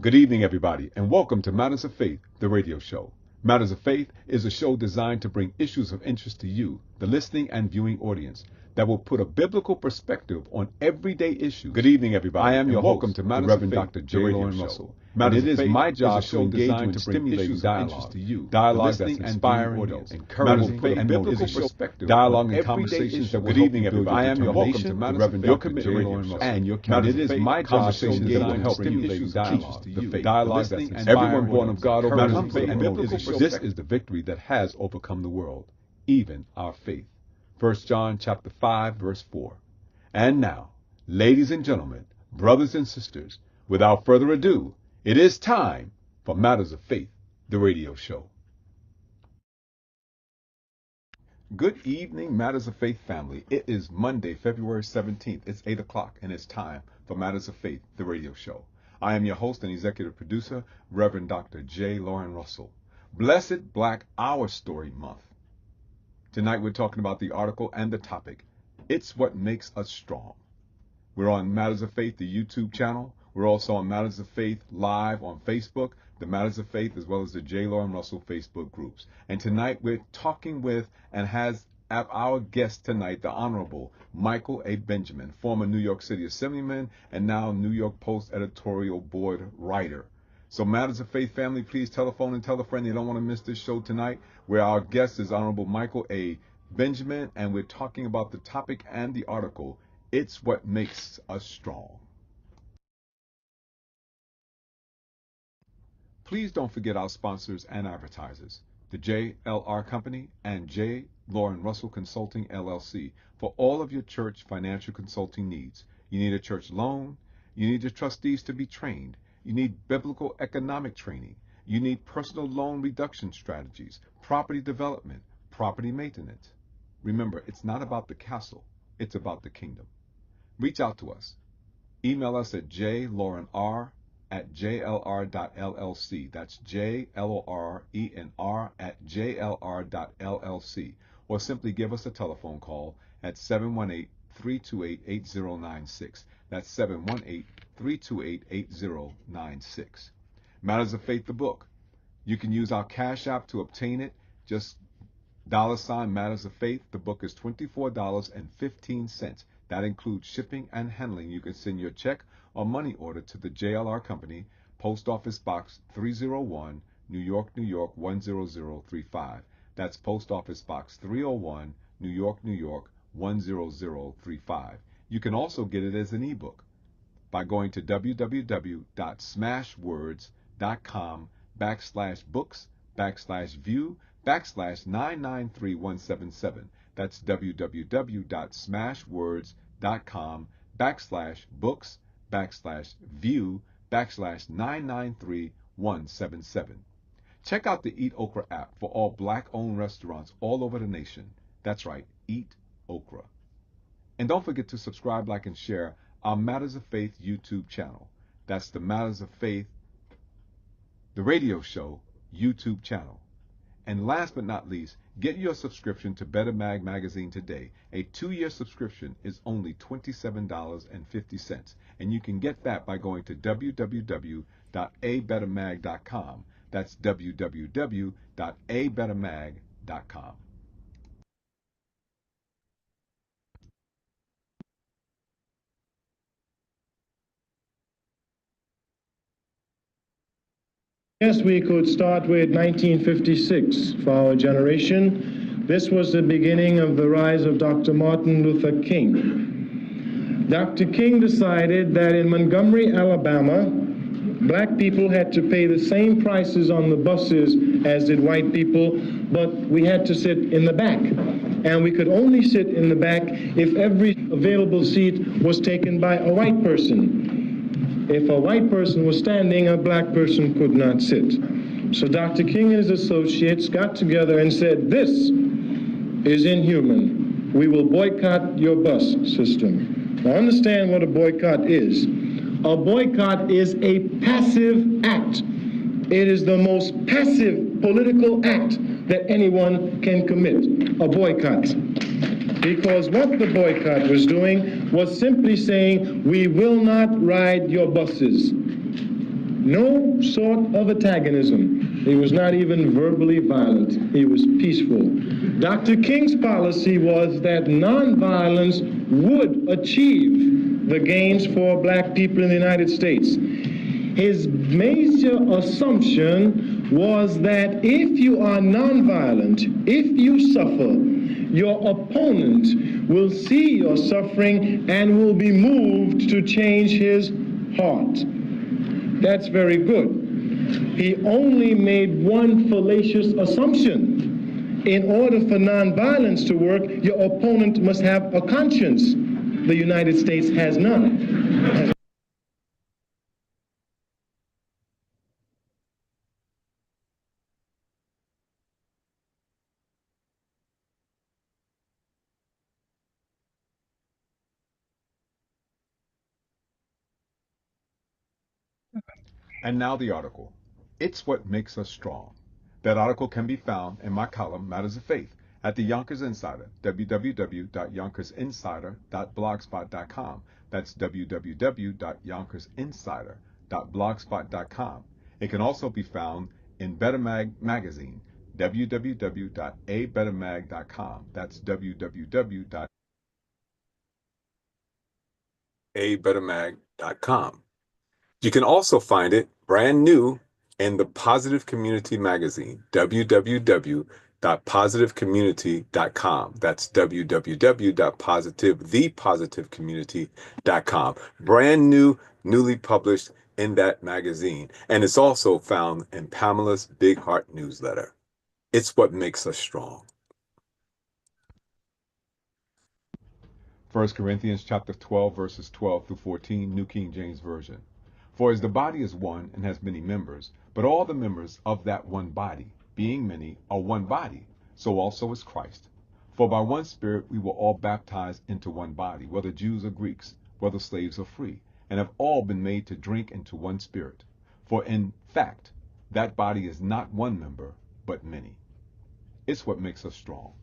Good evening, everybody, and welcome to Matters of Faith, the radio show. Matters of Faith is a show designed to bring issues of interest to you, the listening and viewing audience, that will put a biblical perspective on everyday issues. Good evening, everybody. I am your welcome to Matters of Faith, Dr. J. Lauren Russell. It is my job to engage and stimulate issues of interest to you, dialogue that's inspiring, encouraging, and biblical perspective, dialogue and conversations that will help you build your determination. I am your welcome to Matters of Faith, your commitment, and your commitment. It is my job to engage and help stimulate dialogue, dialogue that's inspiring. Everyone born of God overcomes the world. This is the victory that has overcome the world, even our faith. 1 John chapter 5, verse 4. And now, ladies and gentlemen, brothers and sisters, without further ado, it is time for Matters of Faith, the radio show. Good evening, Matters of Faith family. It is Monday, February 17th. It's 8 o'clock, and it's time for Matters of Faith, the radio show. I am your host and executive producer, Reverend Dr. J. Lauren Russell. Blessed Black Our Story Month. Tonight we're talking about the article and the topic, It's What Makes Us Strong. We're on Matters of Faith, the YouTube channel. We're also on Matters of Faith live on Facebook, the Matters of Faith, as well as the J. Lauren Russell Facebook groups. And tonight we're talking with and has our guest tonight, the Honorable Michael A. Benjamin, former New York City Assemblyman and now New York Post editorial board writer. So Matters of Faith family, please telephone and tell a friend you don't want to miss this show tonight, where our guest is Honorable Michael A. Benjamin, and we're talking about the topic and the article, It's What Makes Us Strong. Please don't forget our sponsors and advertisers, the JLR Company and J. Lauren Russell Consulting, LLC, for all of your church financial consulting needs. You need a church loan. You need your trustees to be trained. You need biblical economic training. You need personal loan reduction strategies, property development, property maintenance. Remember, it's not about the castle. It's about the kingdom. Reach out to us. Email us at jlaurenr@jlr.llc. That's JLORENR@jlr.llc. Or simply give us a telephone call at 718-328-8096. That's 718-328-8096. Matters of Faith, the book. You can use our Cash App to obtain it. Just $ Matters of Faith. The book is $24.15. That includes shipping and handling. You can send your check or money order to the JLR Company, Post Office Box 301, New York, New York 10035. That's Post Office Box 301, New York, New York 10035. You can also get it as an ebook by going to www.smashwords.com/books/view/993177. That's www.smashwords.com/books/view/993177. Check out the Eat Okra app for all Black-owned restaurants all over the nation. That's right, Eat Okra. And don't forget to subscribe, like, and share our Matters of Faith YouTube channel. That's the Matters of Faith, the radio show YouTube channel. And last but not least, get your subscription to Better Mag magazine today. A 2-year subscription is only $27.50. And you can get that by going to www.abettermag.com. That's www.abettermag.com. Yes, we could start with 1956 for our generation. This was the beginning of the rise of Dr. Martin Luther King. Dr. King decided that in Montgomery, Alabama, black people had to pay the same prices on the buses as did white people, but we had to sit in the back. And we could only sit in the back if every available seat was taken by a white person. If a white person was standing, a black person could not sit. So Dr. King and his associates got together and said, this is inhuman. We will boycott your bus system. Now understand what a boycott is. A boycott is a passive act. It is the most passive political act that anyone can commit, a boycott. Because what the boycott was doing was simply saying, we will not ride your buses. no sort of antagonism. He was not even verbally violent. He was peaceful. Dr. King's policy was that nonviolence would achieve the gains for black people in the United States. His major assumption was that if you are nonviolent, if you suffer, your opponent will see your suffering and will be moved to change his heart. That's very good. He only made one fallacious assumption. In order for nonviolence to work, your opponent must have a conscience. The United States has none. And now the article. It's what makes us strong. That article can be found in my column, Matters of Faith, at the Yonkers Insider, www.yonkersinsider.blogspot.com. That's www.yonkersinsider.blogspot.com. It can also be found in Better magazine, www.abettermag.com. That's www.abettermag.com. You can also find it brand new in the Positive Community magazine, www.positivecommunity.com. That's www.thepositivecommunity.com. Brand new, newly published in that magazine. And it's also found in Pamela's Big Heart newsletter. It's what makes us strong. 1 Corinthians chapter 12, verses 12 through 14, New King James Version. For as the body is one and has many members, but all the members of that one body, being many, are one body, so also is Christ. For by one Spirit we were all baptized into one body, whether Jews or Greeks, whether slaves or free, and have all been made to drink into one Spirit. For in fact, that body is not one member, but many. It's what makes us strong.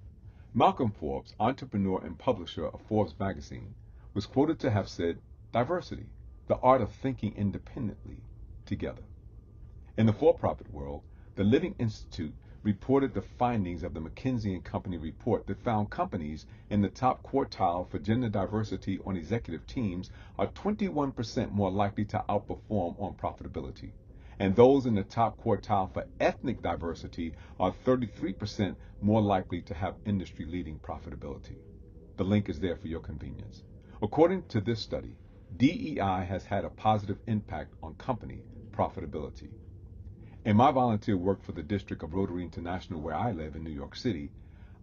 Malcolm Forbes, entrepreneur and publisher of Forbes magazine, was quoted to have said, "Diversity, the art of thinking independently together." In the for-profit world, the Living Institute reported the findings of the McKinsey & Company report that found companies in the top quartile for gender diversity on executive teams are 21% more likely to outperform on profitability, and those in the top quartile for ethnic diversity are 33% more likely to have industry-leading profitability. The link is there for your convenience. According to this study, DEI has had a positive impact on company profitability. In my volunteer work for the District of Rotary International, where I live in New York City,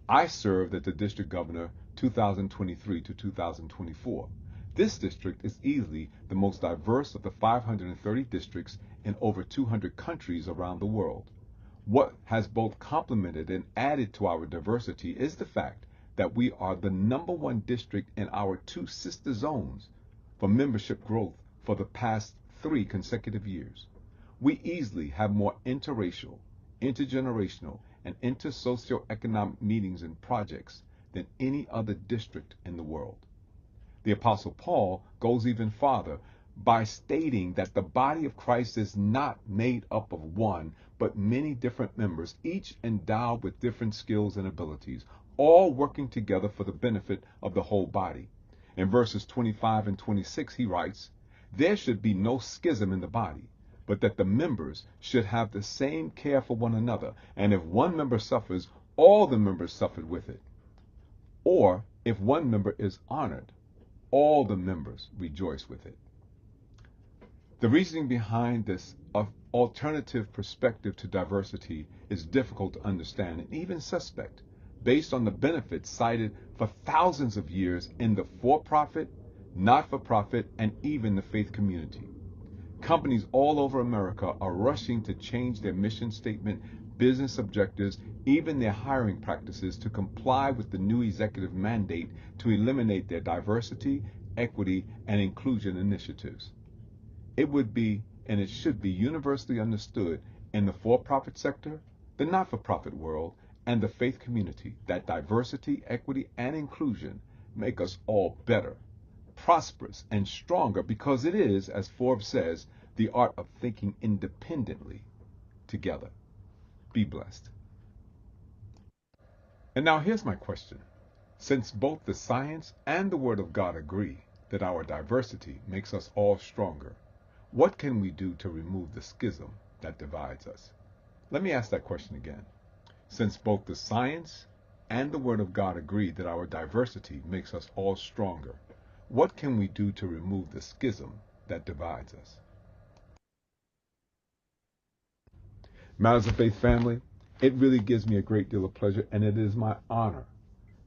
I served as the district governor 2023 to 2024. This district is easily the most diverse of the 530 districts in over 200 countries around the world. What has both complemented and added to our diversity is the fact that we are the #1 district in our 2 sister zones for membership growth for the past 3 consecutive years. We easily have more interracial, intergenerational, and intersocioeconomic meetings and projects than any other district in the world. The Apostle Paul goes even farther by stating that the body of Christ is not made up of one, but many different members, each endowed with different skills and abilities, all working together for the benefit of the whole body. In verses 25 and 26, he writes, "There should be no schism in the body, but that the members should have the same care for one another, and if one member suffers, all the members suffered with it. Or if one member is honored, all the members rejoice with it." The reasoning behind this alternative perspective to diversity is difficult to understand and even suspect, based on the benefits cited for thousands of years in the for-profit, not-for-profit, and even the faith community. Companies all over America are rushing to change their mission statement, business objectives, even their hiring practices to comply with the new executive mandate to eliminate their diversity, equity, and inclusion initiatives. It would be, and it should be, universally understood in the for-profit sector, the not-for-profit world, and the faith community that diversity, equity, and inclusion make us all better, prosperous, and stronger, because it is, as Forbes says, the art of thinking independently together. Be blessed. And now here's my question. Since both the science and the Word of God agree that our diversity makes us all stronger, what can we do to remove the schism that divides us? Let me ask that question again. Since both the science and the Word of God agree that our diversity makes us all stronger, what can we do to remove the schism that divides us? Matters of Faith family, it really gives me a great deal of pleasure, and it is my honor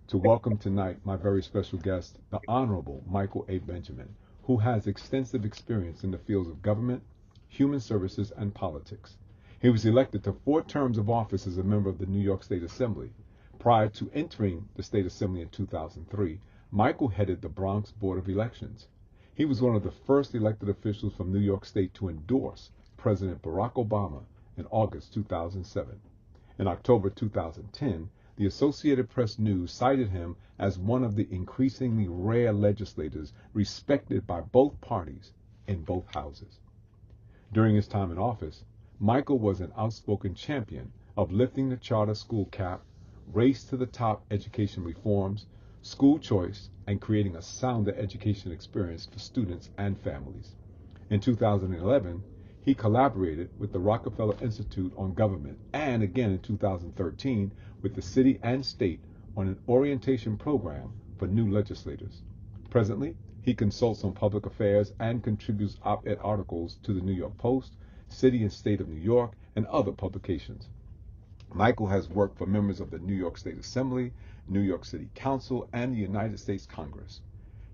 to welcome tonight my very special guest, the Honorable Michael A. Benjamin, who has extensive experience in the fields of government, human services, and politics. He was elected to 4 terms of office as a member of the New York State Assembly. Prior to entering the State Assembly in 2003, Michael headed the Bronx Board of Elections. He was one of the first elected officials from New York State to endorse President Barack Obama in August 2007. In October 2010, the Associated Press News cited him as one of the increasingly rare legislators respected by both parties in both houses. During his time in office, Michael was an outspoken champion of lifting the charter school cap, race to the top education reforms, school choice, and creating a sounder education experience for students and families. In 2011, he collaborated with the Rockefeller Institute on Government and again in 2013 with the city and state on an orientation program for new legislators. Presently, he consults on public affairs and contributes op-ed articles to the New York Post, City and State of New York, and other publications. Michael has worked for members of the New York State Assembly, New York City Council, and the United States Congress.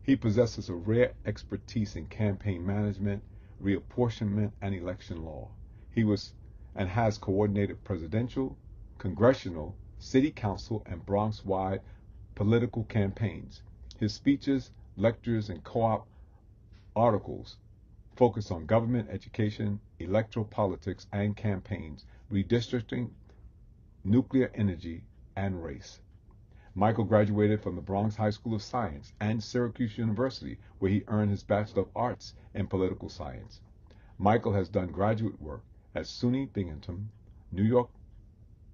He possesses a rare expertise in campaign management, reapportionment, and election law. He was and has coordinated presidential, congressional, city council, and Bronx-wide political campaigns. His speeches, lectures, and co-op articles focus on government, education, electoral politics and campaigns, redistricting, nuclear energy, and race. Michael graduated from the Bronx High School of Science and Syracuse University, where he earned his Bachelor of Arts in Political Science. Michael has done graduate work at SUNY Binghamton, New York,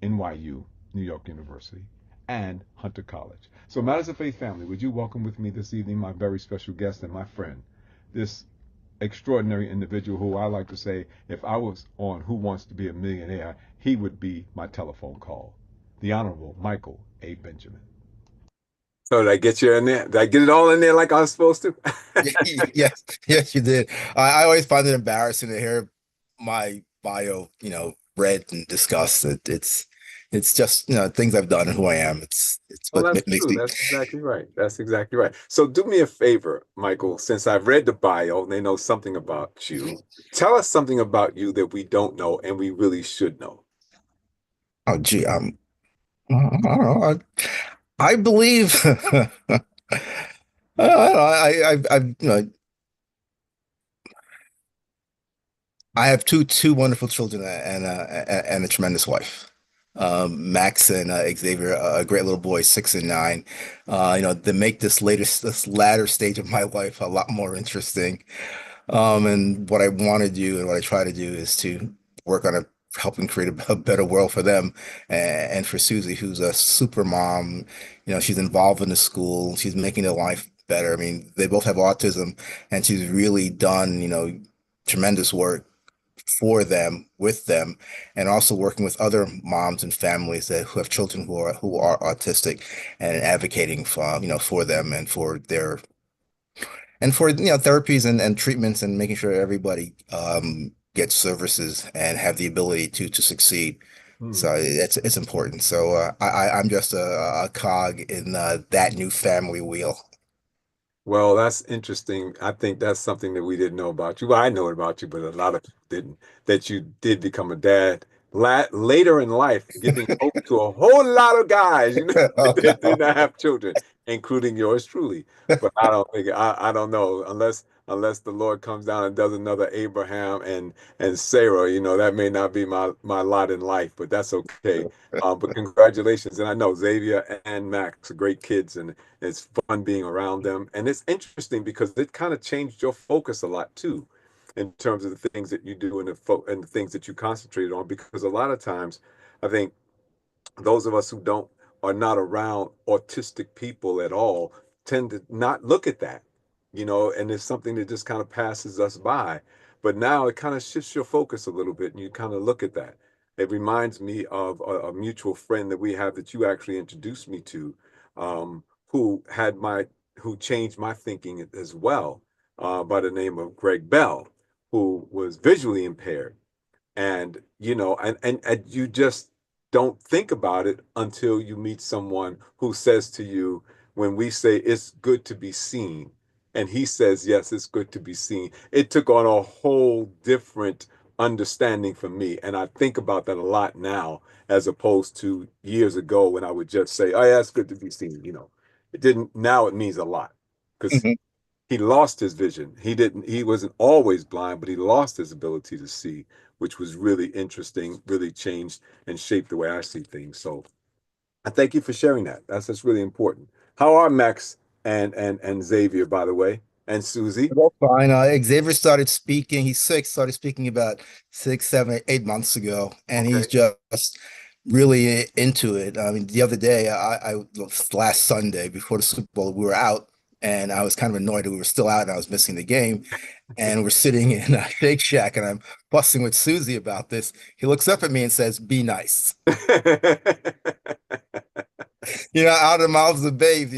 NYU, New York University, and Hunter College. So, Matters of Faith family, would you welcome with me this evening my very special guest and my friend, this extraordinary individual who I like to say, if I was on Who Wants to Be a Millionaire, he would be my telephone call, the Honorable Michael A. Benjamin. So did I get you in there? Did I get it all in there like I was supposed to? Yes, yes, you did. I always find it embarrassing to hear my bio, read and discussed. It's just, things I've done and who I am. It's Well, what that's makes true. me. That's exactly right. That's exactly right. So do me a favor, Michael, since I've read the bio and they know something about you, tell us something about you that we don't know and we really should know. Oh, gee, I don't know. I believe. I have two wonderful children and a tremendous wife. Max and Xavier, a great little boy, 6 and 9. They make this latter stage of my life a lot more interesting. And what I want to do and what I try to do is to work on helping create a better world for them and for Susie, who's a super mom. She's involved in the school. She's making their life better. I mean, they both have autism, and she's really done, tremendous work for them, with them, and also working with other moms and families who have children who are autistic and advocating for them and for therapies and treatments and making sure everybody gets services and have the ability to succeed. Hmm. So it's important. So I'm just a cog in that new family wheel. Well, that's interesting. I think that's something that we didn't know about you. Well, I know about you, but a lot of people didn't. That you did become a dad later in life, giving hope to a whole lot of guys, Oh, that did no. not have children, including yours truly. But I don't know unless the Lord comes down and does another Abraham and Sarah, that may not be my lot in life, but that's okay. But congratulations, and I know Xavier and Max are great kids, and it's fun being around them. And it's interesting because it kind of changed your focus a lot too. in terms of the things that you do and and the things that you concentrate on. Because a lot of times, I think those of us who don't are not around autistic people at all tend to not look at that, and it's something that just kind of passes us by. But now it kind of shifts your focus a little bit and you kind of look at that. It reminds me of a mutual friend that we have that you actually introduced me to, who who changed my thinking as well, by the name of Greg Bell, who was visually impaired. And and you just don't think about it until you meet someone who says to you, when we say it's good to be seen, and he says yes, it's good to be seen, it took on a whole different understanding for me. And I think about that a lot now, as opposed to years ago when I would just say, oh yeah, it's good to be seen. It didn't. Now it means a lot, because Mhm. he lost his vision. He wasn't always blind, but he lost his ability to see, which was really interesting, really changed and shaped the way I see things. So I thank you for sharing that. That's really important. How are Max and Xavier, by the way, and Susie? Well, fine. Xavier started speaking. He's 6, started speaking about 6, 7, 8 months ago, and he's Okay. just really into it. I mean, the other day, last Sunday before the Super Bowl, we were out, and I was kind of annoyed that we were still out and I was missing the game. And we're sitting in a Shake Shack, and I'm fussing with Susie about this. He looks up at me and says, "Be nice." Out of the mouths of babes,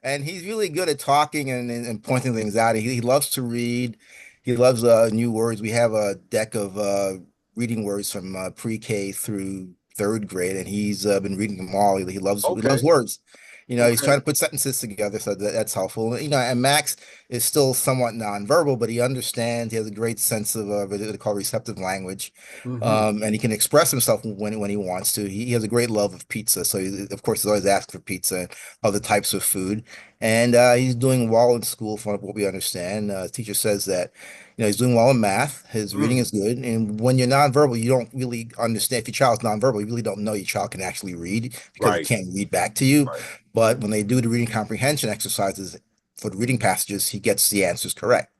and he's really good at talking and pointing things out. He loves to read. He loves new words. We have a deck of reading words from pre-K through third grade, and he's been reading them all. He loves Okay. words. He's trying Okay. to put sentences together, so that's helpful. And Max is still somewhat nonverbal, but he understands. He has a great sense of what they call receptive language, Hmm. and he can express himself when he wants to. He has a great love of pizza, so of course he's always asking for pizza and other types of food. And he's doing well in school, from what we understand. Teacher says that he's doing well in math. His reading Mm. is good, and when you're nonverbal, you don't really understand. If your child's nonverbal, you really don't know your child can actually read because he Right. can't read back to you. Right. But when they do the reading comprehension exercises for the reading passages, he gets the answers correct.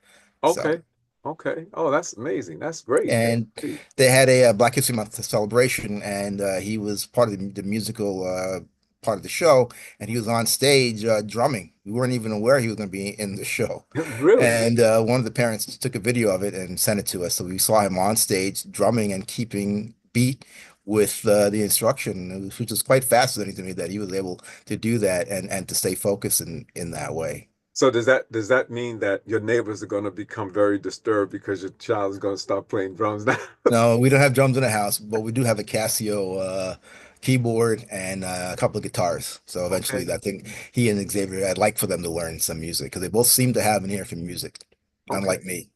So. Okay. Okay. Oh, that's amazing. That's great. That's And great. they had a, Black History Month celebration, and he was part of the musical part of the show, and he was on stage drumming. We weren't even aware he was going to be in the show. Really? And one of the parents took a video of it and sent it to us. So we saw him on stage drumming and keeping beat with the instruction, which was quite fascinating to me that he was able to do that and to stay focused in that way. So does that mean that your neighbors are going to become very disturbed because your child is going to start playing drums now? No, we don't have drums in the house, but we do have a Casio keyboard and a couple of guitars. So eventually, Okay. I think he and Xavier, I'd like for them to learn some music because they both seem to have an ear for music, Okay. unlike me.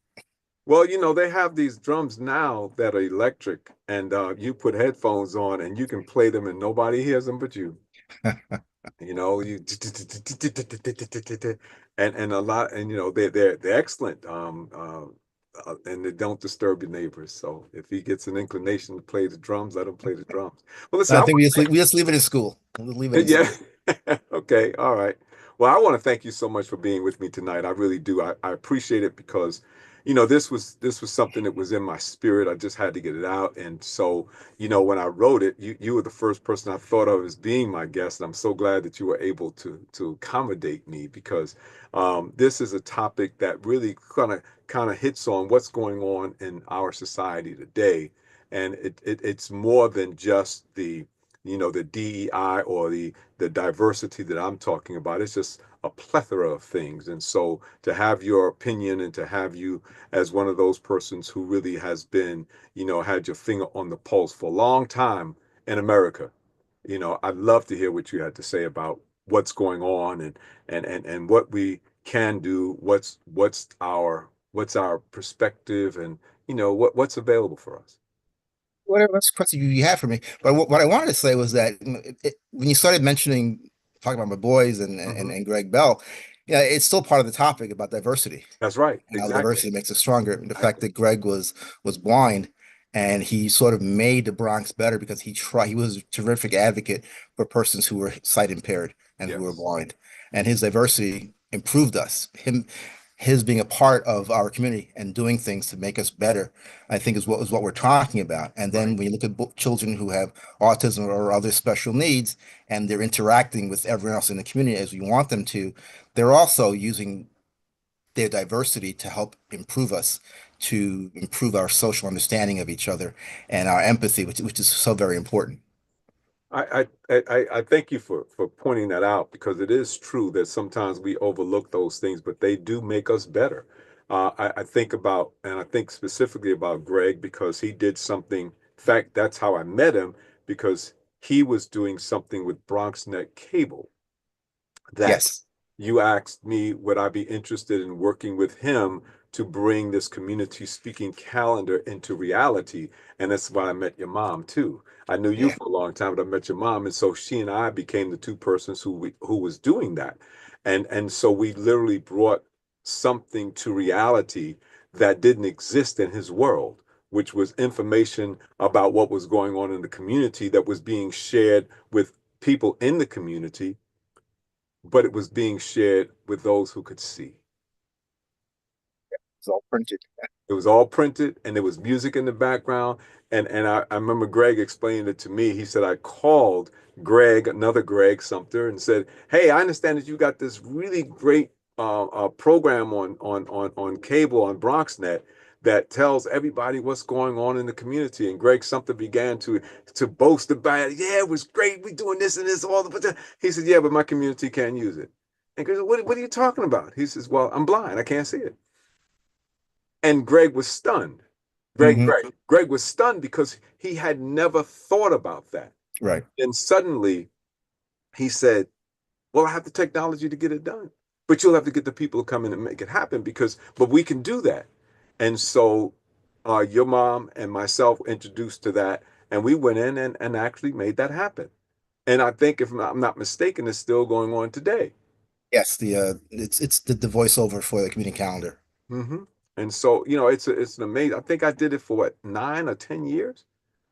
Well, they have these drums now that are electric, and you put headphones on and you can play them and nobody hears them but you. You and a lot, and they're excellent. And they don't disturb your neighbors. So if he gets an inclination to play the drums, let him play the drums. Well, listen, I I think want we just leave it in school. We'll leave it in Yeah. school. Okay. All right. Well, I want to thank you so much for being with me tonight. I really do. I appreciate it because, this was something that was in my spirit. I just had to get it out. And so, when I wrote it, you were the first person I thought of as being my guest. And I'm so glad that you were able to accommodate me, because this is a topic that really kind of hits on what's going on in our society today. And it's more than just the DEI or the diversity that I'm talking about. It's just a plethora of things. And so to have your opinion and to have you as one of those persons who really has been, had your finger on the pulse for a long time in America, I'd love to hear what you had to say about what's going on, and what we can do, what's our perspective, and what's available for us. Whatever that's question you had for me. But what I wanted to say was that when you started talking about my boys Hmm. and Greg Bell, it's still part of the topic about diversity That's right. and how Exactly. diversity makes us stronger. The fact Exactly. that Greg was blind and he sort of made the Bronx better because he was a terrific advocate for persons who were sight impaired and who were Yes. blind. And his diversity improved us. his being a part of our community and doing things to make us better, I think is what we're talking about. And then Right. when you look at children who have autism or other special needs, and they're interacting with everyone else in the community as we want them to, they're also using their diversity to help improve us, to improve our social understanding of each other and our empathy, which is so very important. I thank you for pointing that out because it is true that sometimes we overlook those things, but they do make us better. I think about, and I think specifically about Greg because he did something. In fact, that's how I met him because he was doing something with BronxNet Cable that Yes. you asked me would I be interested in working with him to bring this community speaking calendar into reality. And that's why I met your mom too. I knew you Yeah. for a long time, but I met your mom, and so she and I became the two persons who was doing that. And so we literally brought something to reality that didn't exist in his world, which was information about what was going on in the community that was being shared with people in the community, but it was being shared with those who could see. It's all printed. It was all printed and there was music in the background. And I remember Greg explaining it to me. He said, I called Greg, another Greg Sumter, and said, hey, I understand that you got this really great program on cable on BronxNet that tells everybody what's going on in the community. And Greg Sumter began to boast about it. Yeah, it was great. We're doing this and this all the. He said, yeah, but my community can't use it. And Greg said, what are you talking about? He says, well, I'm blind. I can't see it. And Greg was stunned. Hmm. Greg was stunned because he had never thought about that. Right. And suddenly he said, well, I have the technology to get it done. But you'll have to get the people to come in and make it happen but we can do that. And so your mom and myself were introduced to that. And we went in and actually made that happen. And I think, if I'm not mistaken, it's still going on today. Yes, it's the voiceover for the community calendar. Hmm. And so, it's an amazing, I think I did it for what, 9 or 10 years?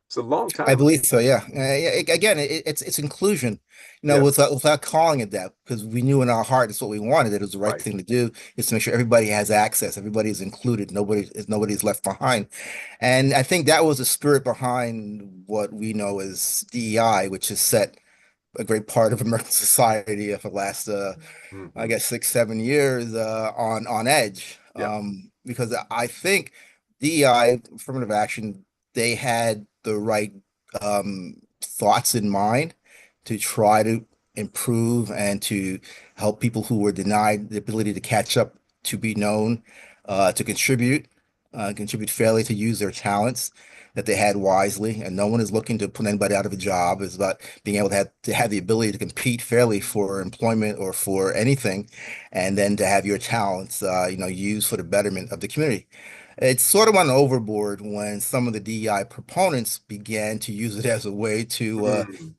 It's a long I time. believe so. Yeah. Yeah. Again, it's inclusion, Yeah, without calling it that, because we knew in our heart it's what we wanted. It was the right right. thing to do. Is to make sure everybody has access, everybody is included, nobody's left behind. And I think that was the spirit behind what we know as DEI, which has set a great part of American society for the last I Hmm. guess 6, 7 years on edge. Yeah. Because I think DEI, affirmative action, they had the right thoughts in mind to try to improve and to help people who were denied the ability to catch up, to be known, to contribute fairly, to use their talents that they had wisely. And no one is looking to put anybody out of a job. It's about being able to have the ability to compete fairly for employment or for anything, and then to have your talents, used for the betterment of the community. It's sort of went overboard when some of the DEI proponents began to use it as a way to,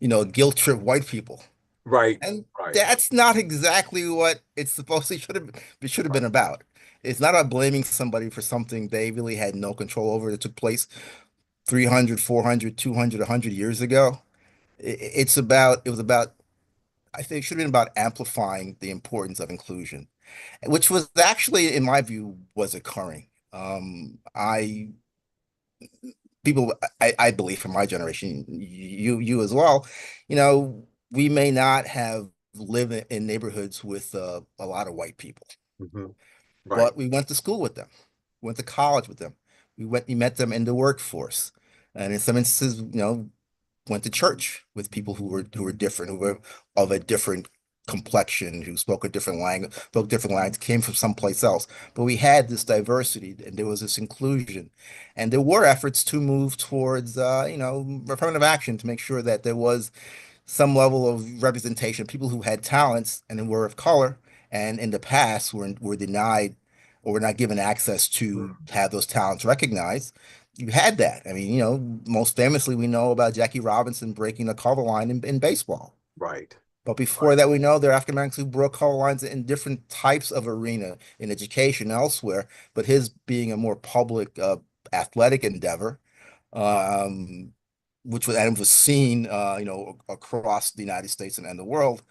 Mm. guilt trip white people. Right, And right, that's not exactly what it's supposed to should have right. been about. It's not about blaming somebody for something they really had no control over that took place 300, 400, 200, 100 years ago. It was about, I think it should have been about amplifying the importance of inclusion, which was actually, in my view, was occurring. People, I believe from my generation, you as well, we may not have lived in neighborhoods with a lot of white people, Hmm. Right. but we went to school with them, went to college with them. We met them in the workforce. And in some instances, went to church with people who were different, who were of a different complexion, who spoke different language, came from someplace else. But we had this diversity and there was this inclusion. And there were efforts to move towards affirmative action to make sure that there was some level of representation, people who had talents and were of color, and in the past were denied or were not given access to Mm. have those talents recognized. You had that. I mean, most famously, we know about Jackie Robinson breaking the color line in baseball. Right, But before right. that, we know there are African Americans who broke color lines in different types of arena, in education, elsewhere. But his being a more public, athletic endeavor, um, which was and was seen, across the United States and the world,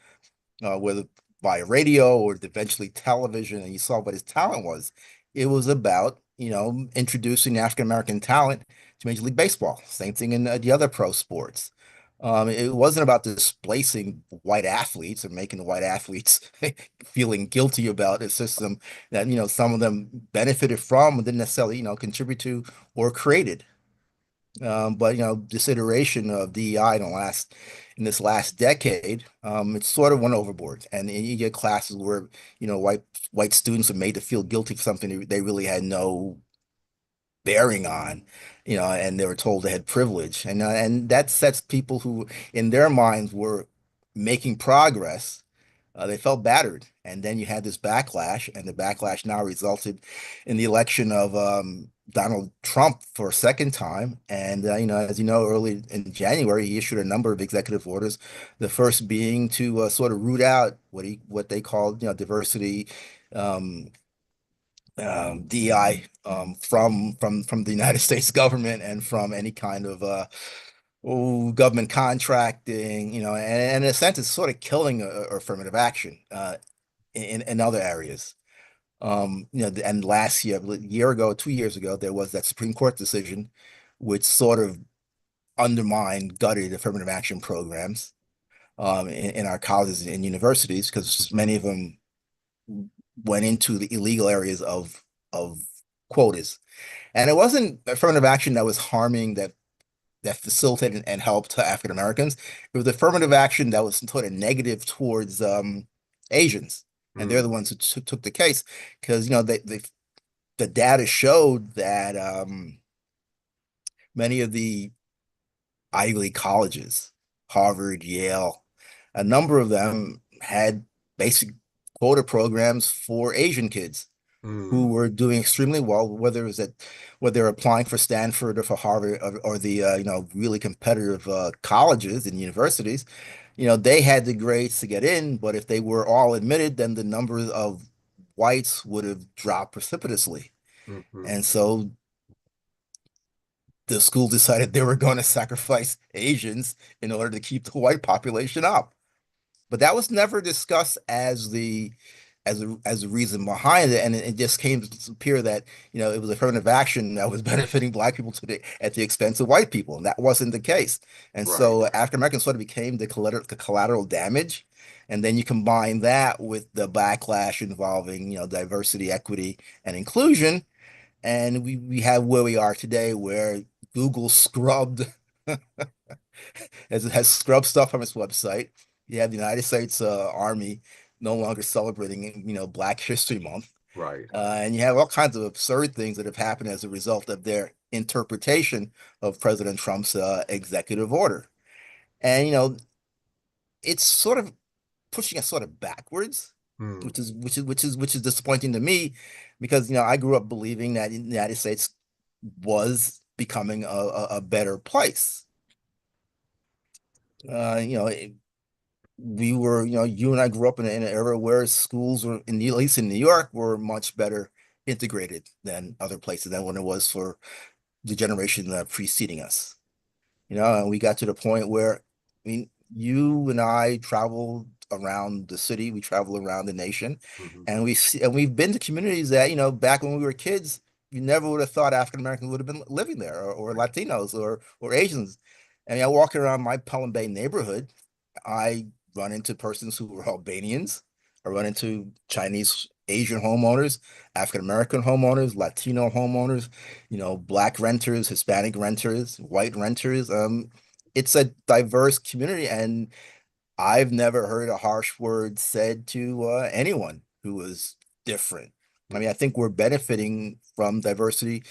where by radio or eventually television, and you saw what his talent was. It was about, introducing African American talent to Major League Baseball. Same thing in the other pro sports. It wasn't about displacing white athletes or making white athletes feeling guilty about a system that, some of them benefited from and didn't necessarily, contribute to or created. But this iteration of DEI in this last decade, it's sort of went overboard, and you get classes where white students are made to feel guilty for something they really had no bearing on, and they were told they had privilege, and that sets people who, in their minds, were making progress. They felt battered, and then you had this backlash, and the backlash now resulted in the election of Donald Trump for a second time. And as you know, early in January, he issued a number of executive orders. The first being to sort of root out what they called, diversity. DEI from the United States government and from any kind of government contracting, and in a sense, it's sort of killing affirmative action in other areas. And last year, a year ago, 2 years ago, there was that Supreme Court decision, which sort of undermined, gutted affirmative action programs in our colleges and universities because many of them went into the illegal areas of quotas. And it wasn't affirmative action that was harming that facilitated and helped African Americans. It was affirmative action that was sort of negative towards Asians. And they're the ones who took the case because the data showed that many of the Ivy League colleges, Harvard, Yale, a number of them had basic quota programs for Asian kids who were doing extremely well, whether they're applying for Stanford or for Harvard or the really competitive colleges and universities. They had the grades to get in, but if they were all admitted, then the number of whites would have dropped precipitously. Mm-hmm. And so the school decided they were going to sacrifice Asians in order to keep the white population up. But that was never discussed as a reason behind it, and it just came to appear that it was affirmative action that was benefiting black people at the expense of white people, and that wasn't the case. And Right. so African Americans sort of became the collateral damage, and then you combine that with the backlash involving diversity, equity, and inclusion, and we have where we are today, where Google scrubbed has scrubbed stuff from its website. You have the United States Army no longer celebrating, Black History Month. Right. And you have all kinds of absurd things that have happened as a result of their interpretation of President Trump's executive order. And, it's sort of pushing us sort of backwards, Mm. which is disappointing to me because, I grew up believing that the United States was becoming a better place. We were, you and I grew up in an era where schools were, at least in New York, were much better integrated than other places than when it was for the generation preceding us. And we got to the point where, you and I travel around the city, we travel around the nation, Mm-hmm. and we've been to communities that, back when we were kids, you never would have thought African Americans would have been living there, or Right. Latinos or Asians. I walk around my Pelham Bay neighborhood, I run into persons who are Albanians. I run into Chinese, Asian homeowners, African American homeowners, Latino homeowners, Black renters, Hispanic renters, white renters. It's a diverse community, and I've never heard a harsh word said to anyone who was different. I think we're benefiting from diversity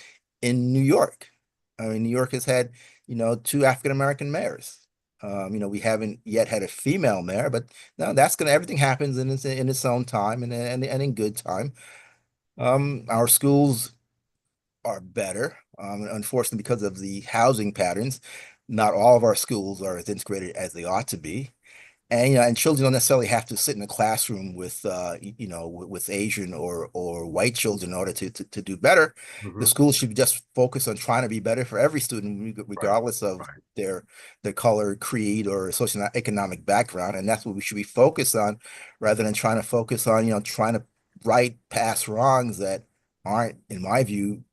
in New York. New York has had, two African American mayors. We haven't yet had a female mayor, but no, everything happens in its own time and in good time. Our schools are better. Unfortunately, because of the housing patterns, not all of our schools are as integrated as they ought to be. And and children don't necessarily have to sit in a classroom with with Asian or white children in order to do better. The Hmm. school should just focus on trying to be better for every student, Right. regardless of Right. their their color, creed, or socioeconomic background. And that's what we should be focused on, rather than trying to focus on trying to right past wrongs that aren't, in my view,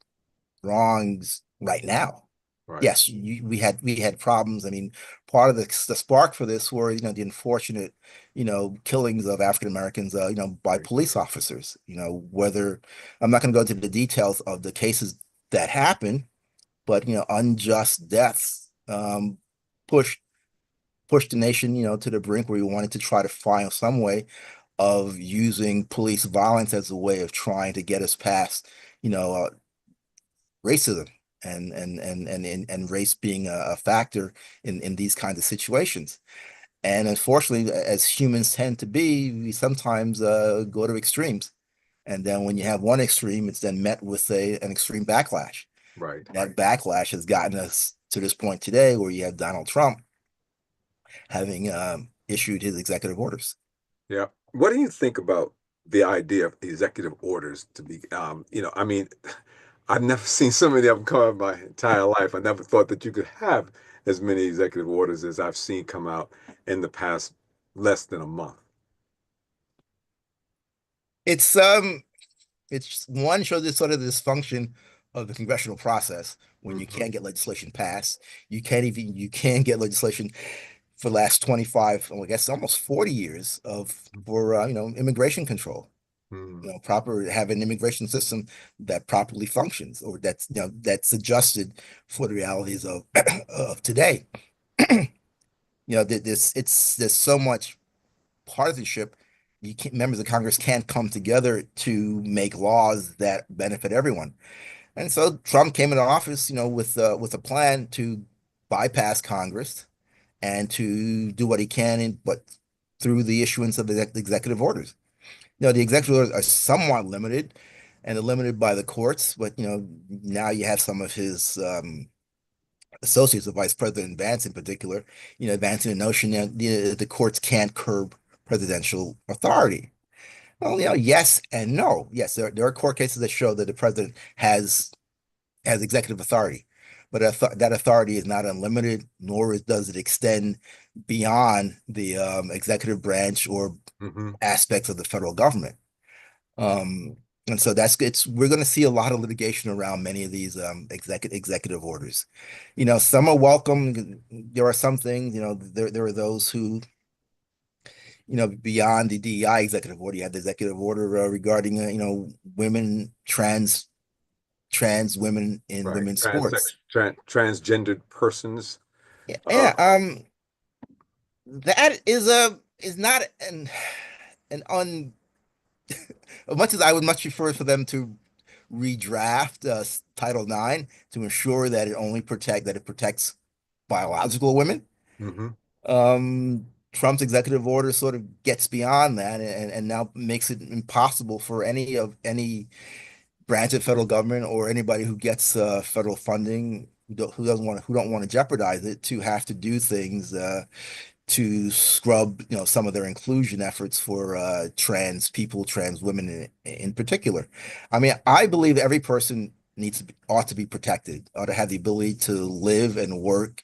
wrongs right now. Right. Yes, we had problems. I mean, part of the spark for this were the unfortunate killings of African Americans by Right. police officers. Whether I'm not going to go into the details of the cases that happened, but unjust deaths pushed pushed the nation to the brink where we wanted to try to find some way of using police violence as a way of trying to get us past you know uh, racism and race being a factor in these kinds of situations. And unfortunately, as humans tend to be, we sometimes go to extremes. And then when you have one extreme, it's then met with an extreme backlash. Right. That backlash has gotten us to this point today where you have Donald Trump having issued his executive orders. Yeah. What do you think about the idea of executive orders to be, I mean, I've never seen so many of them come out in my entire life. I never thought that you could have as many executive orders as I've seen come out in the past less than a month. It's um It's one shows this sort of dysfunction of the congressional process when you Hmm. can't get legislation passed. You can't get legislation for the last 25, well, I guess almost 40 years of for immigration control. Hmm. Proper have an immigration system that properly functions or that's adjusted for the realities of of today. There's so much partisanship. Members of Congress can't come together to make laws that benefit everyone. And so Trump came into office, with a plan to bypass Congress and to do what he can, but through the issuance of the executive orders. The executive orders are somewhat limited, and they're limited by the courts. But now you have some of his associates, the Vice President Vance in particular, advancing the notion that the courts can't curb presidential authority. Well, yes and no. Yes, there are court cases that show that the president has executive authority, but that authority is not unlimited, nor does it extend beyond the executive branch or Hmm. aspects of the federal government. Um, and so we're going to see a lot of litigation around many of these executive orders. Some are welcome. There are some things, there are those who, beyond the DEI executive order, you have the executive order regarding, women, trans women in Right. women's sports. Transgendered persons. Yeah, Uh, yeah. That is not an un as much as I would much prefer for them to redraft Title IX to ensure that it protects biological women. hmm. Trump's executive order sort of gets beyond that and now makes it impossible for any branch of federal government or anybody who gets federal funding who don't want to jeopardize it to have to do things to scrub some of their inclusion efforts for trans people, trans women in particular. I mean, I believe every person ought to be protected, ought to have the ability to live and work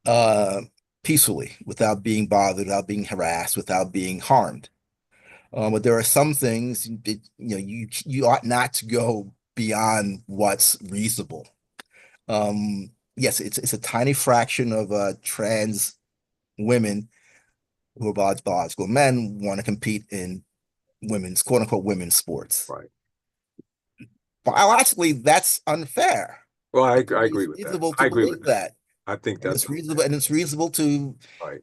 uh, peacefully without being bothered, without being harassed, without being harmed. But there are some things that you ought not to go beyond what's reasonable. Yes, it's a tiny fraction of trans women who are biological men want to compete in women's quote unquote women's sports. Right. Biologically, that's unfair. Well, It's I agree with that. reasonable to I agree with believe that. that, I think and that's it's reasonable, to right.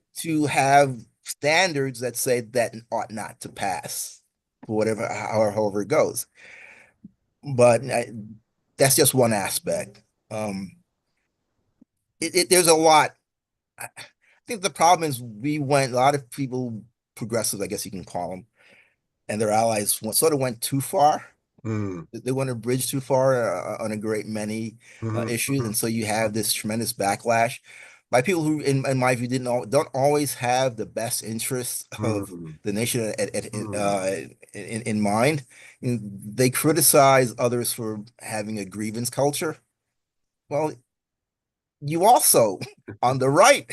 have standards that say that ought not to pass for however it goes. But that's just one aspect. Um, there's a lot. I think the problem is a lot of people, progressives, I guess you can call them, and their allies sort of went too far. Mm. They went a bridge too far on a great many Hmm. issues, Hmm. and so you have this tremendous backlash. by people who, in my view, don't always have the best interests of Mm, the nation mm, in mind. They criticize others for having a grievance culture. Well, you also, on the right,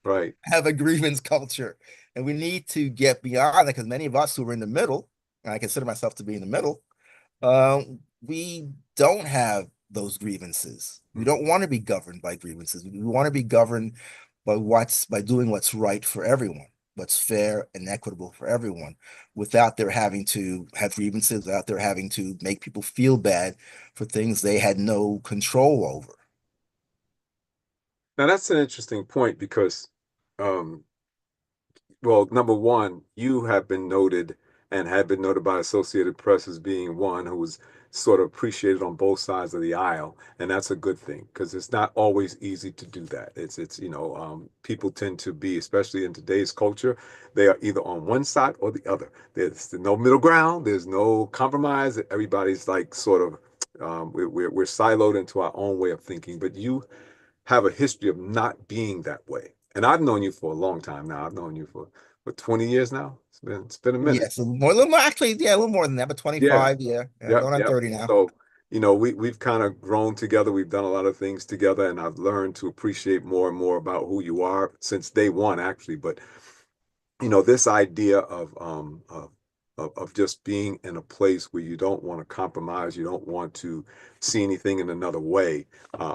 right. have a grievance culture, and we need to get beyond that because many of us who are in the middle, and I consider myself to be in the middle, uh, we don't have those grievances. We Mm. don't want to be governed by grievances. We want to be governed by doing what's right for everyone, what's fair and equitable for everyone, without their having to have grievances, without their having to make people feel bad for things they had no control over. Now that's an interesting point because, um, well, number one, you have been noted and have been noted by Associated Press as being one who was sort of appreciated on both sides of the aisle, and that's a good thing because it's not always easy to do that. People tend to be, especially in today's culture, they are either on one side or the other. There's no middle ground. There's no compromise. Everybody's like sort of we're siloed into our own way of thinking. But you have a history of not being that way. And I've known you for a long time now. I've known you for 20 years now. It's been a minute. Yes, a little more, actually, yeah, a little more than that, but Yeah. 25, yeah, Yep. going on Yep. 30 now. So, we've kind of grown together. We've done a lot of things together, and I've learned to appreciate more and more about who you are since day one, actually. But this idea of just being in a place where you don't want to compromise, you don't want to see anything in another way.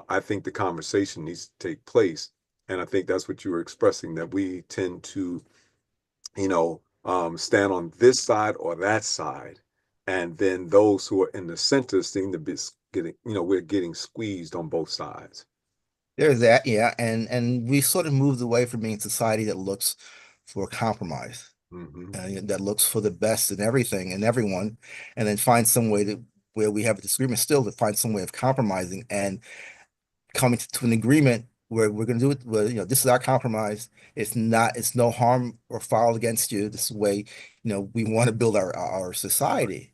I think the conversation needs to take place, and I think that's what you were expressing, that we tend to, stand on this side or that side, and then those who are in the center seem to be getting, we're getting squeezed on both sides. There's that, yeah, and we sort of moved away from being a society that looks for compromise, Hmm. that looks for the best in everything and everyone, and then find some way to where we have a disagreement still to find some way of compromising and coming to an agreement where we're going to do it. Where, this is our compromise. It's no harm or foul against you. This is the way, we want to build our society.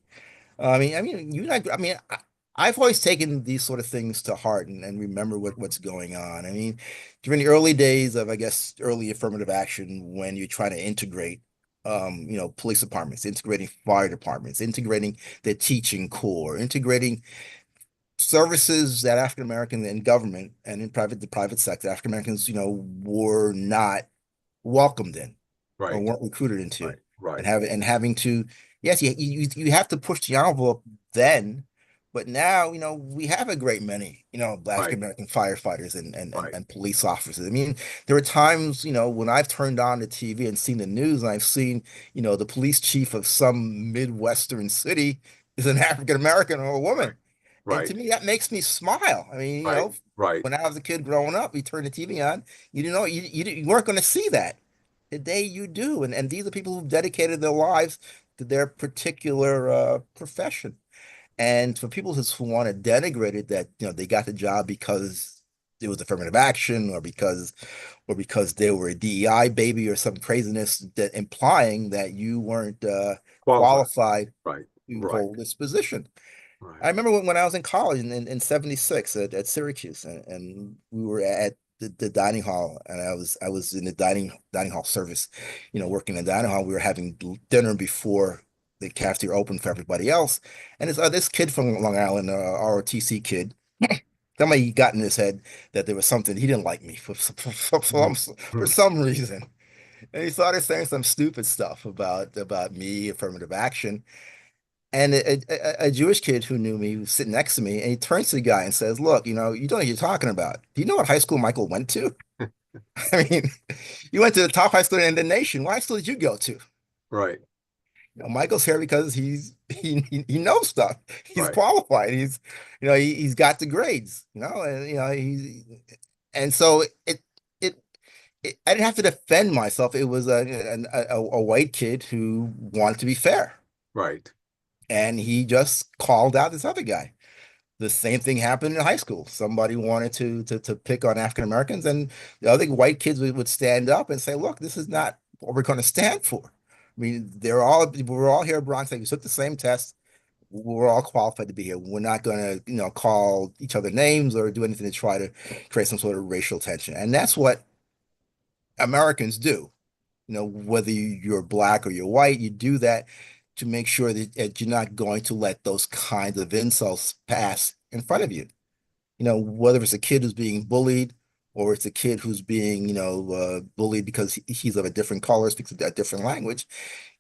You and I've always taken these sort of things to heart and remember what's going on. I mean, during the early days of, I guess, early affirmative action, when you're trying to integrate, police departments, integrating fire departments, integrating the teaching corps, integrating services that African American in government and in the private sector, African Americans, were not welcomed in or Right. weren't recruited into, Right. Right. and having to, yes, you have to push the envelope then, but now we have a great many African Right. American firefighters Right. and police officers. I mean, there are times when I've turned on the TV and seen the news, and I've seen the police chief of some Midwestern city is an African American or a Right. woman. And to Right. me, that makes me smile. I mean, Right. Right. when I was a kid growing up, you turn the TV on, you weren't going to see that. Today you do. And these are people who've dedicated their lives to their particular profession. And for people who want to denigrate it, that they got the job because it was affirmative action or because they were a DEI baby or some craziness, that implying that you weren't Qualified. qualified Right. to Right. hold this position. Right. I remember when I was in college in 76 at Syracuse, and we were at the dining hall, and I was in the dining hall service, working in the dining hall. We were having dinner before the cafeteria opened for everybody else. And this kid from Long Island, ROTC kid, somebody got in his head that there was something he didn't like me Mhm. for Mhm. some reason. And he started saying some stupid stuff about me, affirmative action. And a Jewish kid who knew me was sitting next to me, and he turns to the guy and says, "Look, you don't know what you're talking about. Do you know what high school Michael went to? I mean, you went to the top high school in the nation. What high school did you go to? Right. Michael's here because he knows stuff. He's Right. qualified. He's got the grades. And so it, I didn't have to defend myself. It was a white kid who wanted to be fair, Right. and he just called out this other guy. The same thing happened in high school. Somebody wanted to pick on African Americans, and the other white kids would stand up and say, "Look, this is not what we're going to stand for." I mean, we're all here at Bronx. We took the same test. we're all qualified to be here. We're not going to, call each other names or do anything to try to create some sort of racial tension. And that's what Americans do. Whether you're black or you're white, you do that to make sure that you're not going to let those kinds of insults pass in front of you. Whether it's a kid who's being bullied or it's a kid who's being, bullied because he's of a different color, speaks a different language.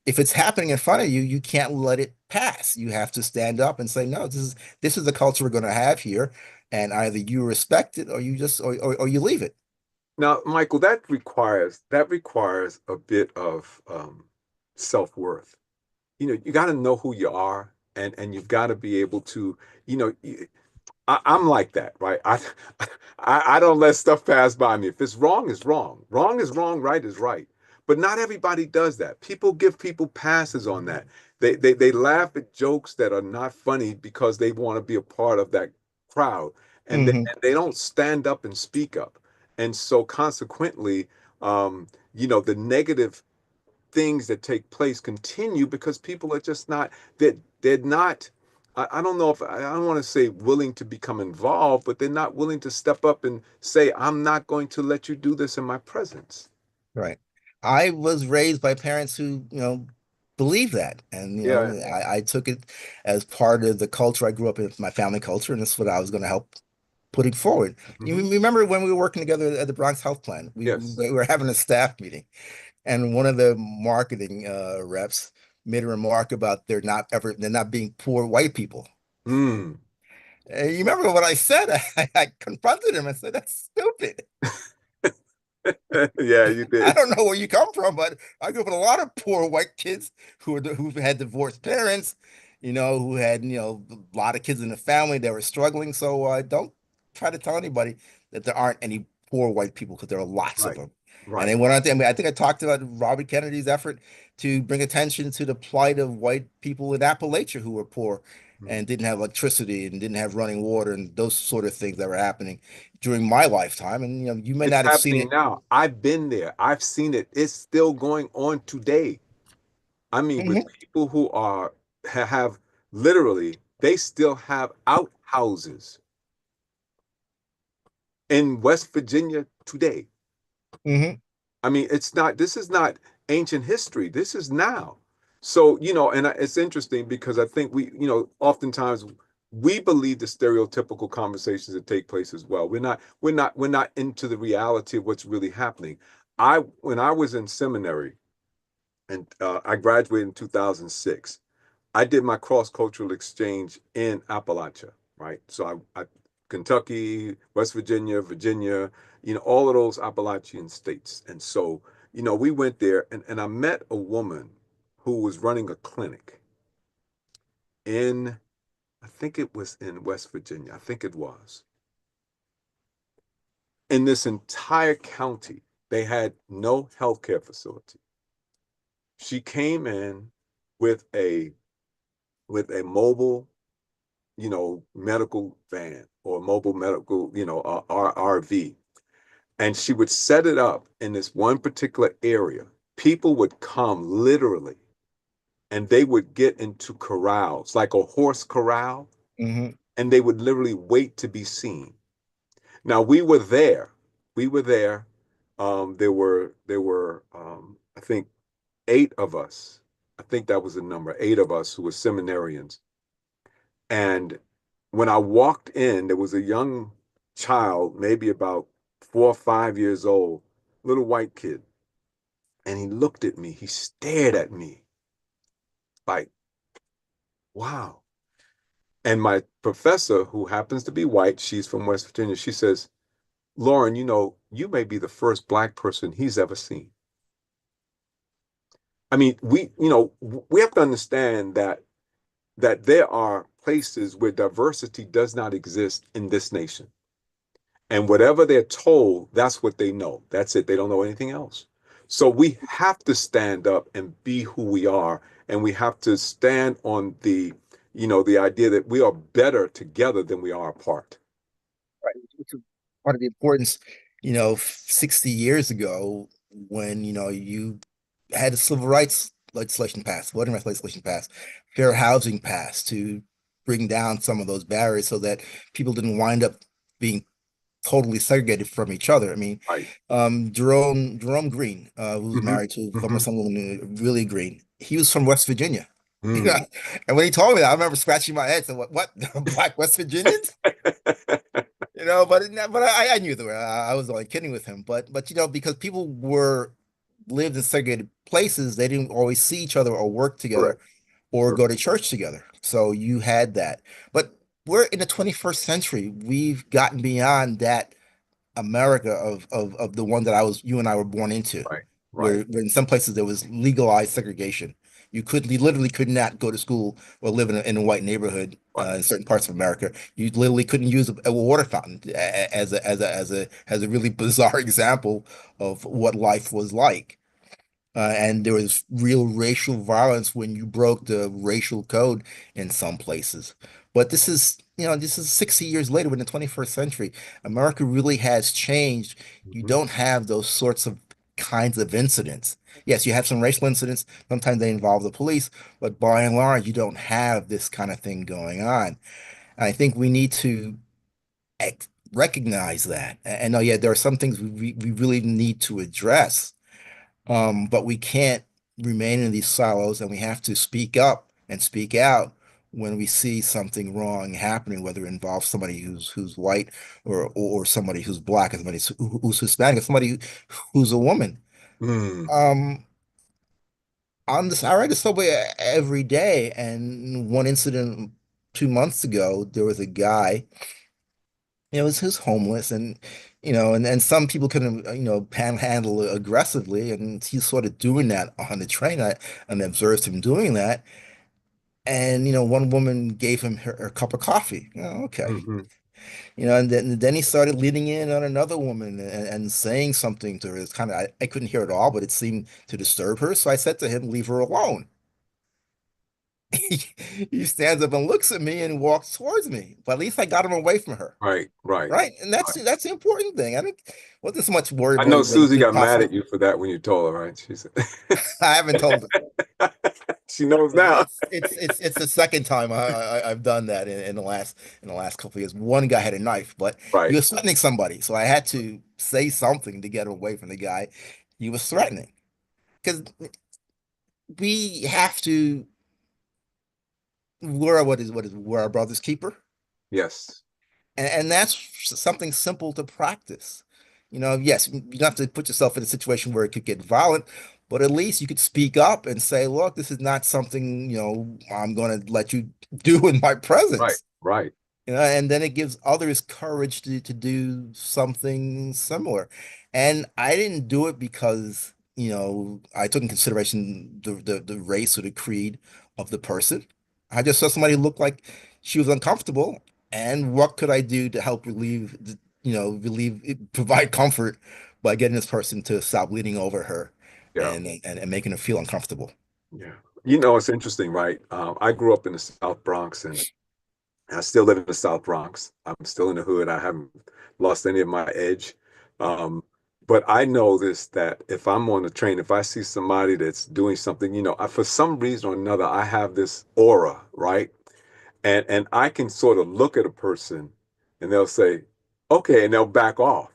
If it's happening in front of you, you can't let it pass. You have to stand up and say, no, this is the culture we're going to have here, and either you respect it or you just or you leave it. Now, Michael, that requires a bit of self-worth. You got to know who you are, and you've got to be able to, you know, I'm like that, right? I don't let stuff pass by me. If it's wrong, it's wrong. Wrong is wrong, right is right. But not everybody does that. People give people passes on that. They laugh at jokes that are not funny because they want to be a part of that crowd, Hmm. and they don't stand up and speak up. And so consequently, the negative things that take place continue because people are just not they're not I don't know if I don't want to say willing to become involved, but they're not willing to step up and say, I'm not going to let you do this in my presence. Right. I was raised by parents who, believe that. And, Yeah. I took it as part of the culture I grew up in, my family culture, and that's what I was going to help putting forward. You Hmm. remember when we were working together at the Bronx Health Plan? Yes. We were having a staff meeting, and one of the marketing reps made a remark about they're not being poor white people. Mm. You remember what I said? I confronted him and said, "That's stupid. Yeah, you I did. don't know where you come from, but I grew up with a lot of poor white kids who had divorced parents, who had a lot of kids in the family that were struggling. So don't try to tell anybody that there aren't any poor white people because there are lots of Right. them." And they Right. went on. I mean, I think I talked about Robert Kennedy's effort to bring attention to the plight of white people in Appalachia who were poor Mhm. and didn't have electricity and didn't have running water and those sort of things that were happening during my lifetime. And you may It's not have seen happening it. now. I've been there. I've seen it. It's still going on today. I mean, with Mhm. people who have literally, they still have outhouses in West Virginia today. Hmm. I mean, this is not ancient history. This is now. So, and it's interesting because I think oftentimes we believe the stereotypical conversations that take place as well. We're not into the reality of what's really happening. When I was in seminary and I graduated in 2006, I did my cross-cultural exchange in Appalachia, right? So Kentucky, West Virginia, Virginia, all of those Appalachian states. And so, we went there and I met a woman who was running a clinic in, I think it was in West Virginia. I think it was. In this entire county, they had no healthcare facility. She came in with a mobile medical van or mobile medical, RV. And she would set it up in this one particular area. People would come literally and they would get into corrals, like a horse corral, Hmm. and they would literally wait to be seen. Now we were there. We were there. There were I think 8 of us. I think that was the number, 8 of us who were seminarians. And when I walked in, there was a young child, maybe about 4 or 5 years old, little white kid. And he looked at me. He stared at me like, wow. And my professor, who happens to be white, she's from West Virginia, she says, Lauren, you may be the first black person he's ever seen. I mean, we have to understand that there are places where diversity does not exist in this nation. And whatever they're told, that's what they know. That's it. They don't know anything else. So we have to stand up and be who we are. And we have to stand on the idea that we are better together than we are apart. Right. Which is part of the importance, 60 years ago when, you had the civil rights voting rights legislation passed, fair housing passed to bring down some of those barriers so that people didn't wind up being totally segregated from each other. I mean, Right. Jerome Green, who's Hmm. married to former Hmm. Assemblywoman Willie Green, he was from West Virginia. You know, Mm. and when he told me that, I remember scratching my head. Saying, what, Black West Virginians? You know, but I knew that I was only kidding with him. But because people lived in segregated places, they didn't always see each other or work together Correct. or Correct. go to church together. So you had that. But we're in the 21st century. We've gotten beyond that America of the one that you and I were born into, Right. Right. where in some places there was legalized segregation. You literally could not go to school or live in a white neighborhood Right. in certain parts of America. You literally couldn't use a water fountain as a really bizarre example of what life was like. And there was real racial violence when you broke the racial code in some places. But this is 60 years later, we're in the 21st century. America really has changed. You Hmm. don't have those sorts of kinds of incidents. Yes, you have some racial incidents. Sometimes they involve the police, but by and large, you don't have this kind of thing going on. And I think we need to recognize that. And oh yeah, there are some things we really need to address, but we can't remain in these silos, and we have to speak up and speak out when we see something wrong happening, whether it involves somebody who's white or somebody who's black, or somebody who's Hispanic, or somebody who's a woman. Mm. Um, I ride the subway every day, and one incident 2 months ago, there was a guy. Who's homeless, and and some people can panhandle aggressively, and he's sort of doing that on the train. I observed him doing that, and one woman gave him her cup of coffee. Okay, Hmm. and then he started leaning in on another woman and saying something to her. It's kind of I couldn't hear it all, but it seemed to disturb her. So I said to him, "Leave her alone." He stands up and looks at me and walks towards me, but at least I got him away from her. Right. Right. Right? And that's Right. the important thing. I think wasn't so much worried I about know whether Susie he got mad possibly. at you for that when you told her, right? She said, I haven't told her. she knows now. It's the second time I've done that in the last couple of years. One guy had a knife, but he Right. was threatening somebody, so I had to say something to get away from the guy he was threatening. Because we have to we're our brother's keeper. Yes. And that's something simple to practice. Yes, you don't have to put yourself in a situation where it could get violent, but at least you could speak up and say, look, this is not something, I'm going to let you do in my Right. presence. Right. And then it gives others courage to do something similar. And I didn't do it because, I took in consideration the race or the creed of the person. I just saw somebody look like she was uncomfortable, and what could I do to help provide comfort by getting this person to stop leaning over her Yeah. and making her feel uncomfortable. Yeah. It's interesting, right? I grew up in the South Bronx, and I still live in the South Bronx. I'm still in the hood. I haven't lost any of my edge. Um, but I know this, that if I'm on the train, if I see somebody that's doing something, for some reason or another, I have this aura, right? And I can sort of look at a person and they'll say, okay, and they'll back off,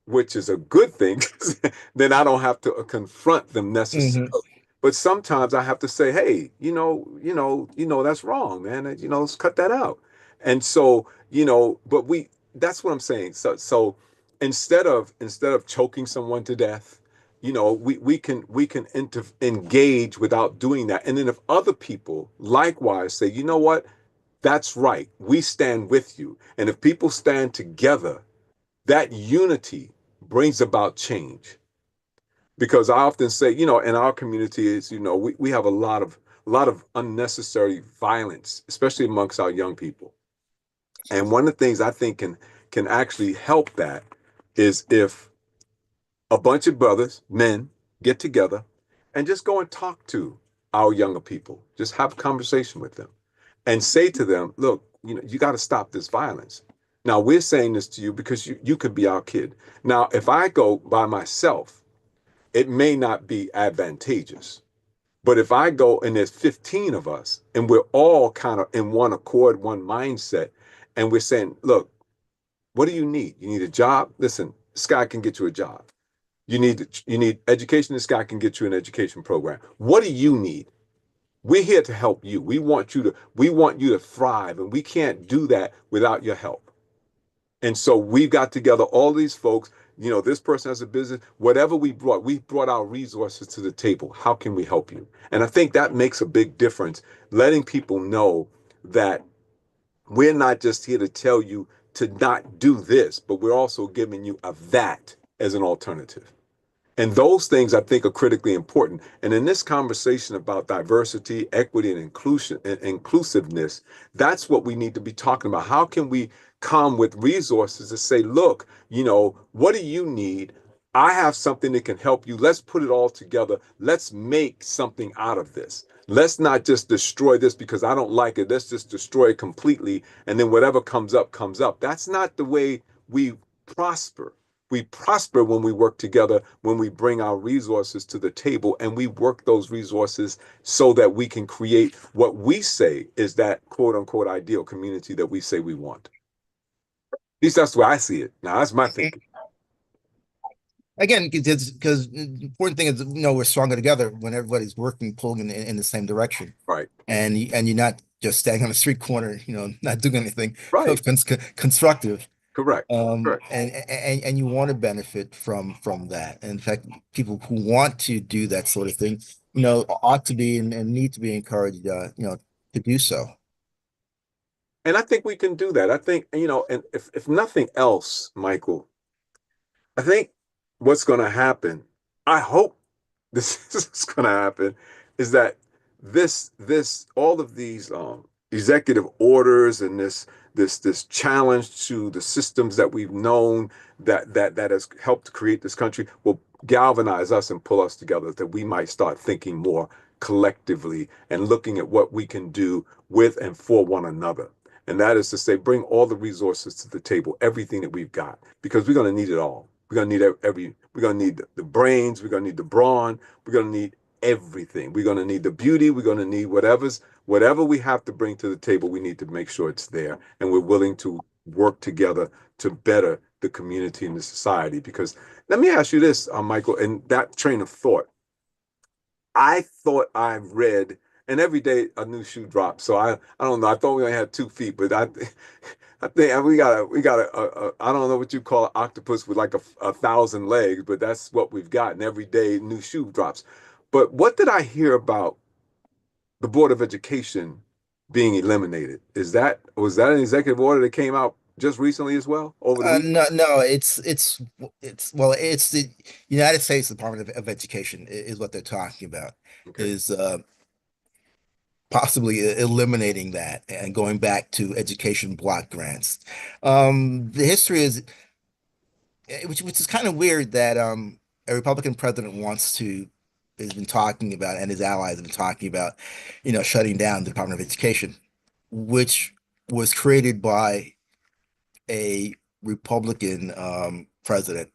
which is a good thing. 'Cause then I don't have to confront them necessarily. Hmm. But sometimes I have to say, hey, that's wrong, man. And, let's cut that out. And so, but that's what I'm saying. So instead of choking someone to death, we can engage without doing that. And then if other people likewise say, you know what, that's right, we stand with you. And if people stand together, that unity brings about change. Because I often say, in our community is, we have a lot of unnecessary violence, especially amongst our young people. And one of the things I think can actually help that is if a bunch of brothers, men, get together and just go and talk to our younger people. Just have a conversation with them and say to them, look, you got to stop this violence. Now, we're saying this to you because you could be our kid. Now, if I go by myself, it may not be advantageous. But if I go and there's 15 of us and we're all kind of in one accord, one mindset, and we're saying, look, what do you need? You need a job? Listen, this guy can get you a job. You need education, this guy can get you an education program. What do you need? We're here to help you. We want you to thrive, and we can't do that without your help. And so we got together all these folks, this person has a business, whatever we brought our resources to the table. How can we help you? And I think that makes a big difference, letting people know that we're not just here to tell you to not do this, but we're also giving you a that as an alternative. And those things I think are critically important. And in this conversation about diversity, equity, and inclusion and inclusiveness, that's what we need to be talking about. How can we come with resources to say, look, what do you need? I have something that can help you. Let's put it all together. Let's make something out of this. Let's not just destroy this because I don't like it. Let's just destroy it completely. And then whatever comes up, comes up. That's not the way we prosper. We prosper when we work together, when we bring our resources to the table and we work those resources so that we can create what we say is that quote unquote ideal community that we say we want. At least that's the way I see it. Now, that's my thinking. Again, because the important thing is, we're stronger together when everybody's working, pulling in the same direction. Right. And you're not just standing on the street corner, not doing anything Right. constructive. Correct. Correct. And you want to benefit from that. And in fact, people who want to do that sort of thing, ought to be and need to be encouraged, to do so. And I think we can do that. I think, and if nothing else, Michael, I think what's going to happen, I hope this is going to happen, is that all of these executive orders and this challenge to the systems that we've known that has helped create this country will galvanize us and pull us together, that we might start thinking more collectively and looking at what we can do with and for one another. And that is to say, bring all the resources to the table, everything that we've got, because we're going to need it all. We're going to need we're going to need the brains, we're going to need the brawn, we're going to need everything. We're going to need the beauty, we're going to need whatever we have to bring to the table, we need to make sure it's there. And we're willing to work together to better the community and the society. Because let me ask you this, Michael, and that train of thought. I thought I read, and every day a new shoe drops. So I don't know. I thought we only had 2 feet, but I think we got I don't know what you call an octopus with like a thousand legs, but that's what we've got. And every day new shoe drops. But what did I hear about the Board of Education being eliminated? Was that an executive order that came out just recently as well over the week? No, it's the United States Department of Education is what they're talking about, Okay. is possibly eliminating that and going back to education block grants. The history is, which is kind of weird that a Republican president has been talking about, and his allies have been talking about, shutting down the Department of Education, which was created by a Republican president.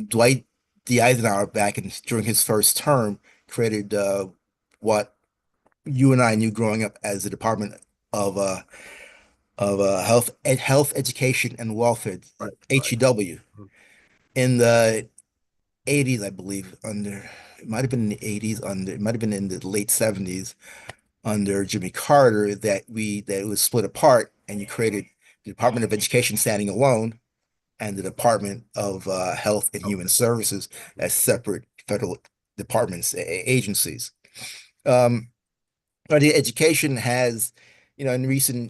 Dwight D. Eisenhower, during his first term, created what you and I knew growing up as the Department of Health, Education, and Welfare, Right. Right. HEW, Mhm. in the 80s, I believe. It might have been in the 80s, it might have been in the late 70s under Jimmy Carter, that it was split apart, and you created the Department of Education standing alone and the Department of Health and Human Services as separate federal departments, agencies. Um, but the education has, in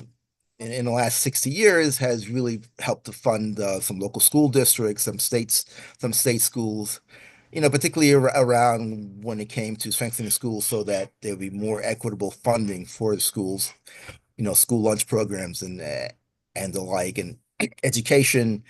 the last 60 years, has really helped to fund some local school districts, some state schools, particularly around when it came to strengthening schools so that there would be more equitable funding for the schools, school lunch programs and the like, and education,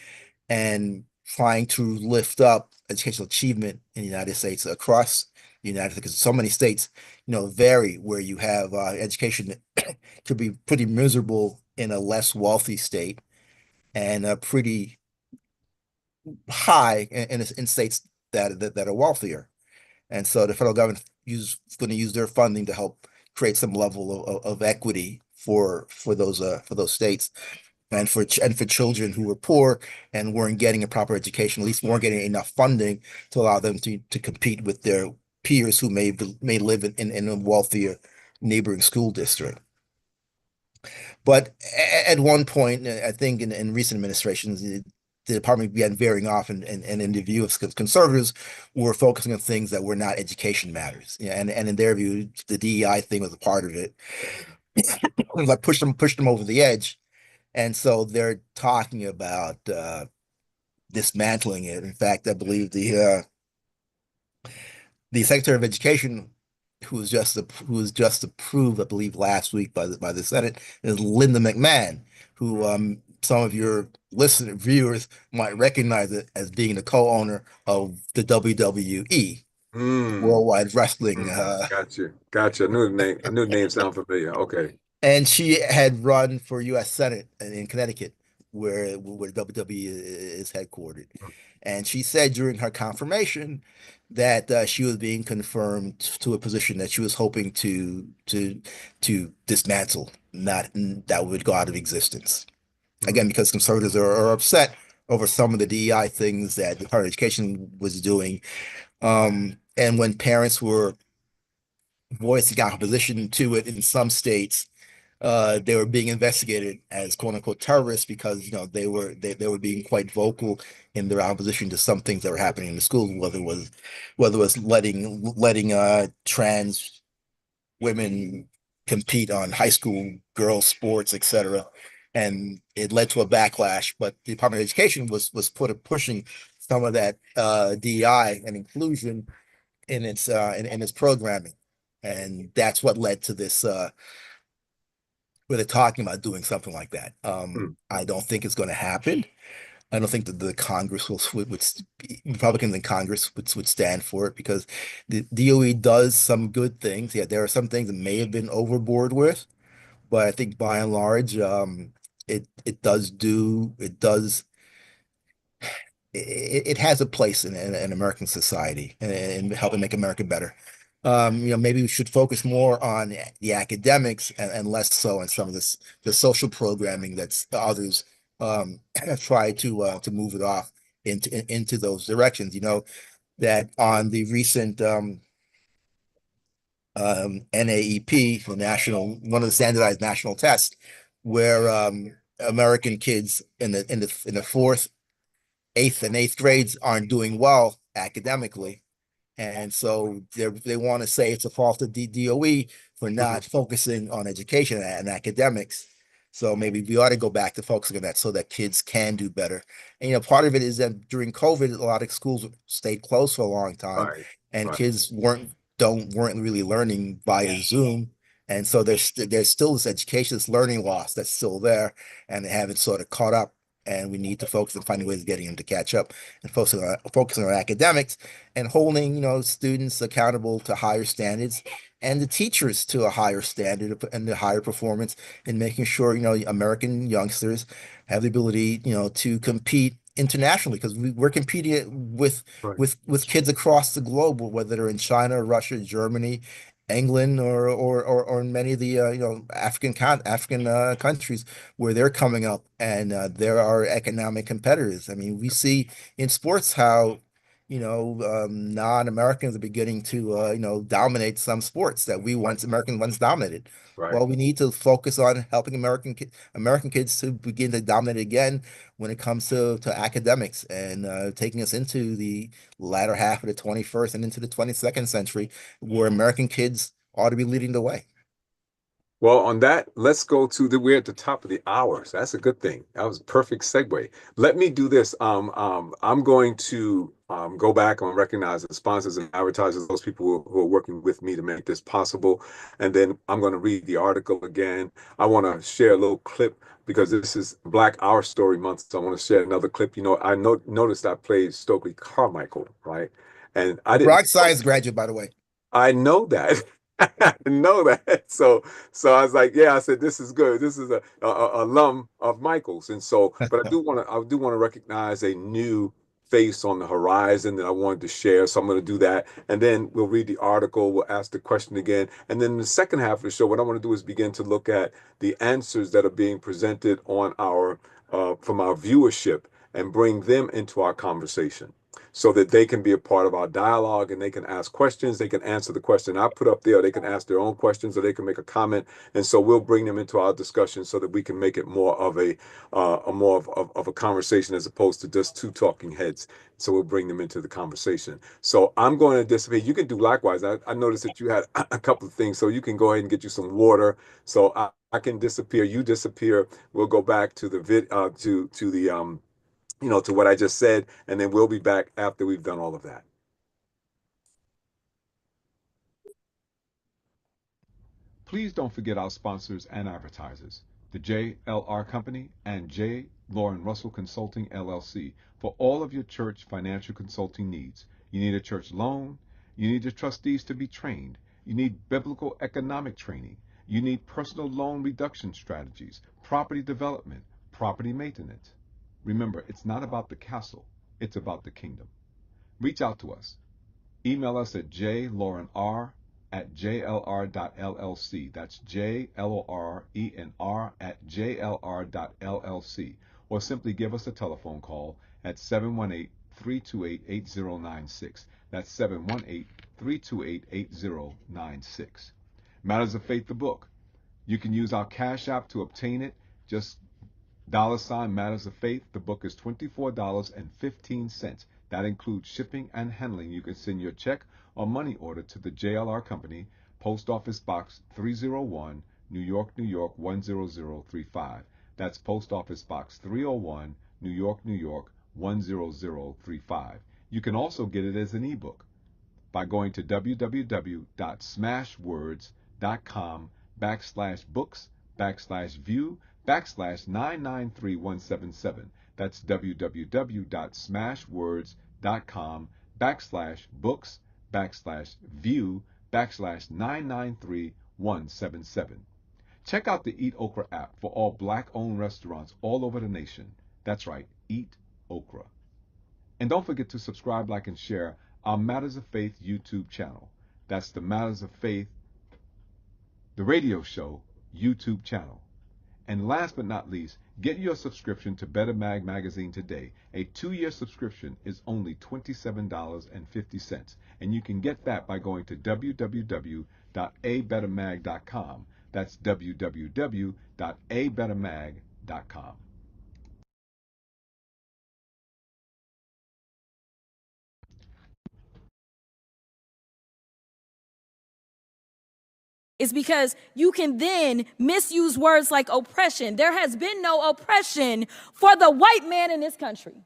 and trying to lift up educational achievement in the United States, across the United States, because so many states, vary, where you have education that could be pretty miserable in a less wealthy state, and pretty high in states that are wealthier. And so the federal government is going to use their funding to help create some level of equity for those states and for children who were poor and weren't getting a proper education, at least weren't getting enough funding to allow them to compete with their peers who may live in a wealthier neighboring school district. But at one point, I think in recent administrations, the department began veering off, and in the view of conservatives, were focusing on things that were not education matters. Yeah, and in their view, the DEI thing was a part of it. Like pushed them over the edge, and so they're talking about dismantling it. In fact, I believe the Secretary of Education, who was just approved, I believe, last week by the Senate, is Linda McMahon, who some of your listener viewers might recognize it as being the co-owner of the WWE, Mm, Worldwide Wrestling. gotcha. Gotcha. I knew the name. I knew the name sounded familiar. Okay. And she had run for U.S. Senate in Connecticut, where WWE is headquartered. And she said during her confirmation that she was being confirmed to a position that she was hoping to dismantle, not that would go out of existence. Mm, Again, because conservatives are upset over some of the DEI things that the Department of Education was doing. And when parents were voicing opposition to it in some states, they were being investigated as quote unquote terrorists because they were being quite vocal in their opposition to some things that were happening in the schools, whether it was letting trans women compete on high school girls sports, etc. And it led to a backlash. But the Department of Education was pushing some of that DEI and inclusion in its programming, and that's what led to this where they're talking about doing something like that. mm, I don't think it's going to happen. I don't think that the Congress would Republicans in Congress would stand for it because the DOE does some good things. Yeah, there are some things that may have been overboard with, but I think by and large, it does it has a place in American society and helping make America better. Maybe we should focus more on the academics and less so on some of the social programming that's others have tried to move it off into those directions. You know, that on the recent NAEP, the national one of the standardized national tests, where American kids in the fourth, eighth, and eighth grades aren't doing well academically. And so they want to say it's a fault of DOE for mhm. not focusing on education and academics. So maybe we ought to go back to focusing on that so that kids can do better. And part of it is that during COVID, a lot of schools stayed closed for a long time, Right. and Right. kids weren't really learning via Zoom. And so there's still this education, this learning loss that's still there, and they haven't sort of caught up. And we need to focus on finding ways of getting them to catch up and focusing on academics and holding students accountable to higher standards and the teachers to a higher standard and the higher performance in making sure American youngsters have the ability to compete internationally because we're competing Right. with kids across the globe, whether they're in China, Russia, Germany, England, or many of the African countries where they're coming up, and there are economic competitors. I mean, we see in sports how non-Americans are beginning to dominate some sports that Americans once dominated. Right. Well, we need to focus on helping American kids to begin to dominate again when it comes to academics and taking us into the latter half of the 21st and into the 22nd century, where American kids ought to be leading the way. Well, on that, let's go to we're at the top of the hour. So that's a good thing. That was a perfect segue. Let me do this. I'm going to go back and recognize the sponsors and advertisers, those people who are working with me to make this possible. And then I'm going to read the article again. I want to share a little clip because this is Black Our Story Month. So I want to share another clip. I noticed I played Stokely Carmichael, right? And I didn't. Rock science graduate, by the way. I know that. I know that. So I was like, yeah, I said, this is good. This is a alum of Michael's. And so, but I do want to recognize a new face on the horizon that I wanted to share. So I'm going to do that. And then we'll read the article. We'll ask the question again. And then in the second half of the show, what I want to do is begin to look at the answers that are being presented on our from our viewership and bring them into our conversation, so that they can be a part of our dialogue and they can ask questions. They can answer the question I put up there. Or they can ask their own questions, or they can make a comment. And so we'll bring them into our discussion so that we can make it more of a conversation as opposed to just two talking heads. So we'll bring them into the conversation. So I'm going to dissipate. You can do likewise. I noticed that you had a couple of things, so you can go ahead and get you some water. So I can disappear. You disappear. We'll go back to the to what I just said, and then we'll be back after we've done all of that. Please don't forget our sponsors and advertisers, the JLR Company and J. Lauren Russell Consulting, LLC, for all of your church financial consulting needs. You need a church loan. You need your trustees to be trained. You need biblical economic training. You need personal loan reduction strategies, property development, property maintenance. Remember, it's not about the castle, it's about the kingdom. Reach out to us. Email us at jlaurenr@jlr.llc. That's JLORENR@jlr.llc. Or simply give us a telephone call at 718-328-8096. That's 718-328-8096. Matters of Faith, the book. You can use our Cash App to obtain it. Just $ Matters of Faith. The book is $24.15. That includes shipping and handling. You can send your check or money order to the JLR Company, Post Office Box 301, New York, New York 10035. That's Post Office Box 301, New York, New York 10035. You can also get it as an ebook by going to www.smashwords.com/books/view/993177. That's www.smashwords.com/books/view/993-177. Check out the Eat Okra app for all Black-owned restaurants all over the nation. That's right, Eat Okra. And don't forget to subscribe, like, and share our Matters of Faith YouTube channel. That's the Matters of Faith, the radio show YouTube channel. And last but not least, get your subscription to Better Mag magazine today. A 2-year subscription is only $27.50, and you can get that by going to www.abettermag.com. That's www.abettermag.com. Is because you can then misuse words like oppression. There has been no oppression for the white man in this country.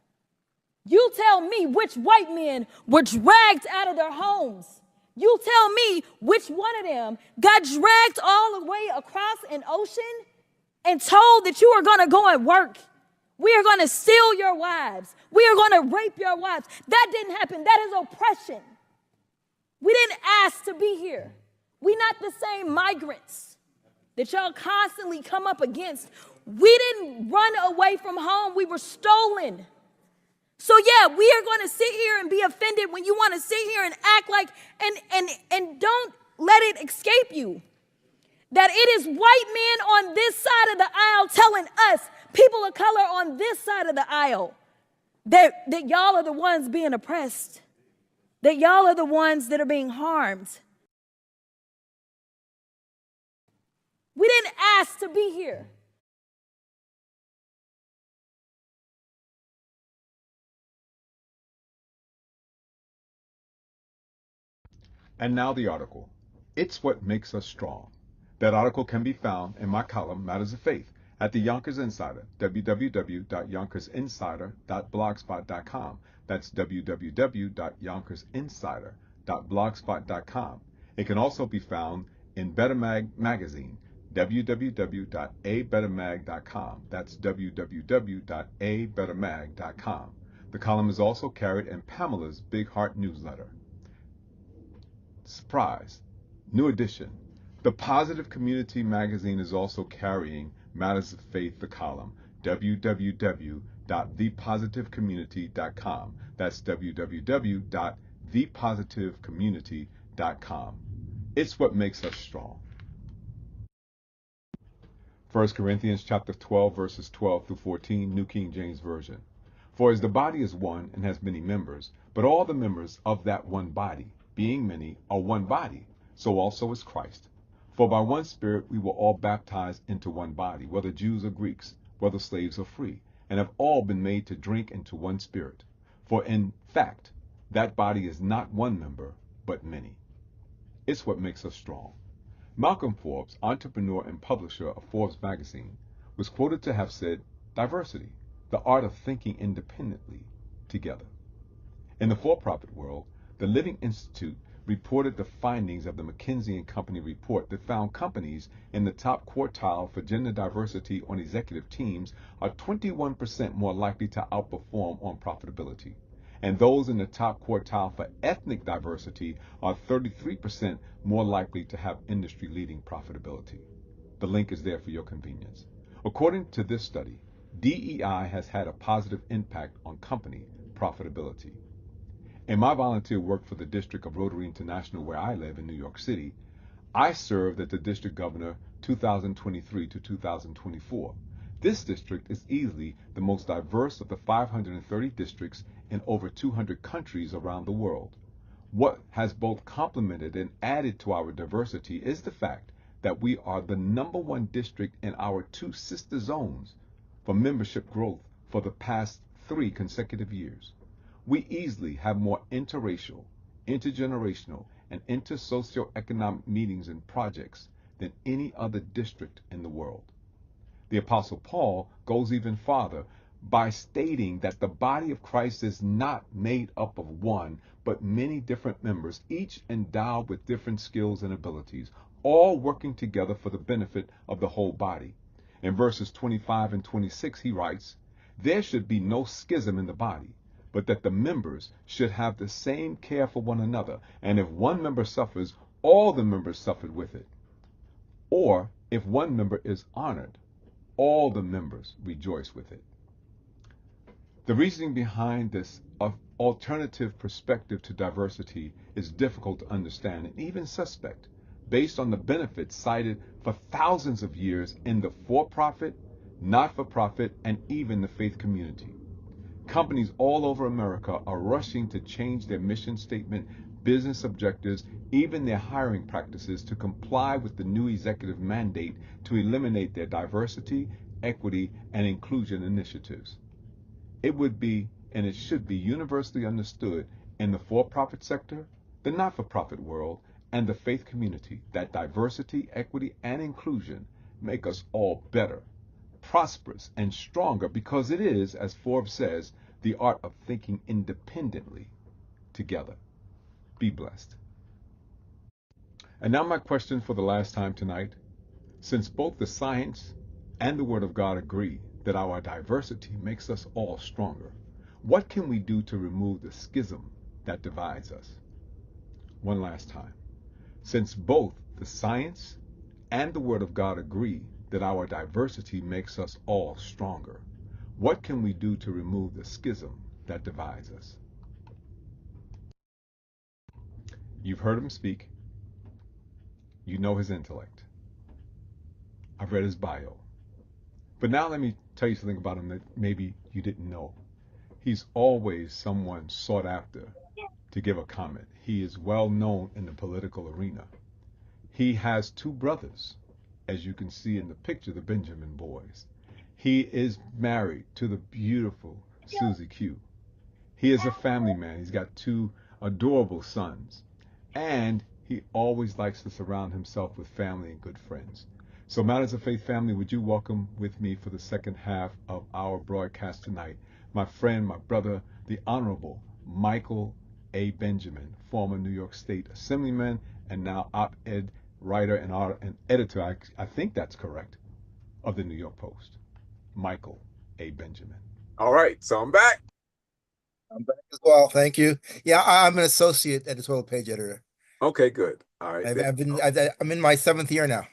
You tell me which white men were dragged out of their homes. You tell me which one of them got dragged all the way across an ocean and told that you are going to go and work. We are going to steal your wives. We are going to rape your wives. That didn't happen. That is oppression. We didn't ask to be here. We're not the same migrants that y'all constantly come up against. We didn't run away from home. We were stolen. So yeah, we are going to sit here and be offended when you want to sit here and act like, and don't let it escape you that it is white men on this side of the aisle telling us, people of color on this side of the aisle, that y'all are the ones being oppressed, that y'all are the ones that are being harmed. We didn't ask to be here. And now the article. It's what makes us strong. That article can be found in my column, Matters of Faith, at the Yonkers Insider, www.yonkersinsider.blogspot.com. That's www.yonkersinsider.blogspot.com. It can also be found in Better Mag magazine, www.abettermag.com. That's www.abettermag.com. The column is also carried in Pamela's Big Heart newsletter. Surprise! New edition. The Positive Community magazine is also carrying Matters of Faith, the column, www.positivecommunity.com. www.thepositivecommunity.com. That's www.thepositivecommunity.com. It's what makes us strong. 1 Corinthians chapter 12, verses 12 through 14, New King James Version. For as the body is one and has many members, but all the members of that one body, being many, are one body, so also is Christ. For by one Spirit we were all baptized into one body, whether Jews or Greeks, whether slaves or free, and have all been made to drink into one Spirit. For in fact, that body is not one member, but many. It's what makes us strong. Malcolm Forbes, entrepreneur and publisher of Forbes magazine, was quoted to have said, "Diversity, the art of thinking independently together." In the for-profit world, the Living Institute reported the findings of the McKinsey & Company report that found companies in the top quartile for gender diversity on executive teams are 21% more likely to outperform on profitability, and those in the top quartile for ethnic diversity are 33% more likely to have industry-leading profitability. The link is there for your convenience. According to this study, DEI has had a positive impact on company profitability. In my volunteer work for the District of Rotary International, where I live in New York City, I served as the district governor 2023 to 2024. This district is easily the most diverse of the 530 districts in over 200 countries around the world. What has both complemented and added to our diversity is the fact that we are the #1 district in our 2 sister zones for membership growth for the past 3 consecutive years. We easily have more interracial, intergenerational, and intersocioeconomic meetings and projects than any other district in the world. The Apostle Paul goes even farther by stating that the body of Christ is not made up of one, but many different members, each endowed with different skills and abilities, all working together for the benefit of the whole body. In verses 25 and 26, he writes, "There should be no schism in the body, but that the members should have the same care for one another. And if one member suffers, all the members suffered with it. Or if one member is honored, all the members rejoice with it." The reasoning behind this alternative perspective to diversity is difficult to understand and even suspect, based on the benefits cited for thousands of years in the for-profit, not-for-profit, and even the faith community. Companies all over America are rushing to change their mission statement, business objectives, even their hiring practices to comply with the new executive mandate to eliminate their diversity, equity, and inclusion initiatives. It would be, and it should be, universally understood in the for-profit sector, the not-for-profit world, and the faith community that diversity, equity, and inclusion make us all better, prosperous, and stronger, because it is, as Forbes says, the art of thinking independently together. Be blessed. And now my question for the last time tonight. Since both the science and the Word of God agree that our diversity makes us all stronger, what can we do to remove the schism that divides us? One last time. Since both the science and the Word of God agree that our diversity makes us all stronger, what can we do to remove the schism that divides us? You've heard him speak. You know his intellect. I've read his bio. But now let me tell you something about him that maybe you didn't know. He's always someone sought after to give a comment. He is well known in the political arena. He has 2 brothers, as you can see in the picture, the Benjamin boys. He is married to the beautiful Susie Q. He is a family man. He's got 2 adorable sons. And he always likes to surround himself with family and good friends. So Matters of Faith family, would you welcome with me for the second half of our broadcast tonight, my friend, my brother, the Honorable Michael A. Benjamin, former New York State Assemblyman and now op-ed writer and editor, I think that's correct, of the New York Post. Michael A. Benjamin. All right, so I'm back. I'm back as well. Thank you. Yeah, I'm an associate editorial page editor. Okay, good. All right. I'm in my 7th year now.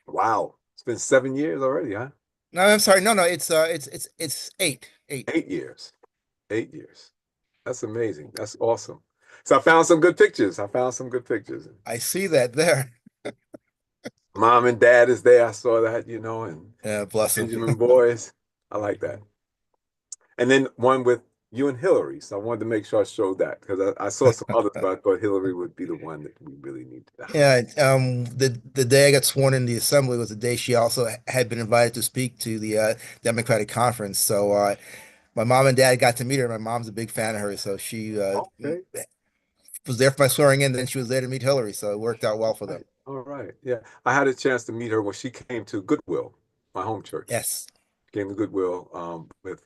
Wow, it's been 7 years already, huh? No, I'm sorry. No, it's 8. Eight. 8 years. 8 years. That's amazing. That's awesome. So I found some good pictures. I found some good pictures. I see that there. Mom and dad is there. I saw that, and Yeah, bless him. Benjamin boys. I like that. And then one with you and Hillary. So I wanted to make sure I showed that because I saw some others, but I thought Hillary would be the one that we really need to have. Yeah, the day I got sworn in the assembly was the day she also had been invited to speak to the Democratic conference. So my mom and dad got to meet her. My mom's a big fan of hers, so she Okay. was there for my swearing in. Then she was there to meet Hillary, so it worked out well for them. Right. All right. Yeah. I had a chance to meet her when she came to Goodwill, my home church. Yes. Came to Goodwill with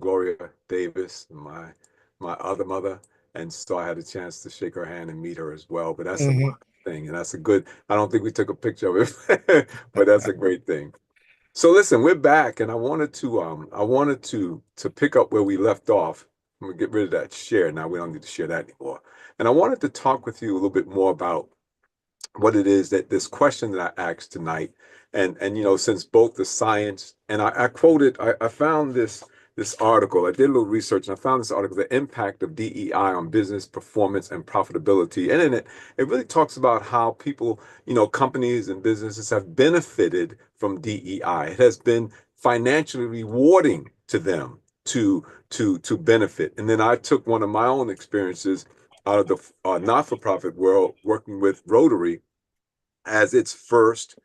Gloria Davis, my other mother, and so I had a chance to shake her hand and meet her as well. But that's a Hmm. thing, and that's a good. I don't think we took a picture of it, but that's a great thing. So listen, we're back, and I wanted to pick up where we left off. I'm gonna get rid of that share now. We don't need to share that anymore. And I wanted to talk with you a little bit more about what it is that this question that I asked tonight, and since both the science and I quoted, I found this article. I did a little research and I found this article, The Impact of DEI on Business Performance and Profitability. And in it really talks about how people, companies and businesses have benefited from DEI. It has been financially rewarding to them to benefit. And then I took one of my own experiences out of the not-for-profit world, working with Rotary as its first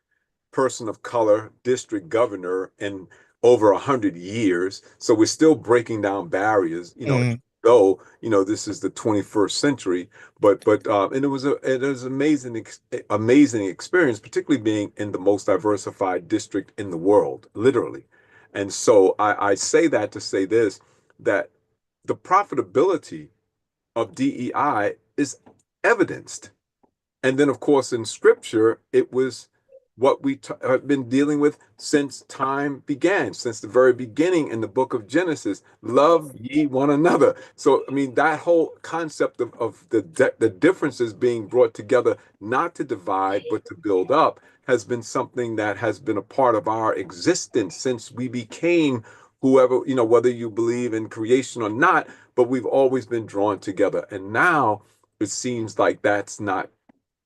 person of color district governor in over 100 years. So we're still breaking down barriers, Hmm. though this is the 21st century. But and it was amazing experience, particularly being in the most diversified district in the world, literally. And so I say that to say this, that the profitability of DEI is evidenced. And then, of course, in scripture, it was what we have been dealing with since time began, since the very beginning in the book of Genesis. Love ye one another. So, I mean, that whole concept of the differences being brought together, not to divide, but to build up, has been something that has been a part of our existence since we became whoever, whether you believe in creation or not, but we've always been drawn together. And now it seems like that's not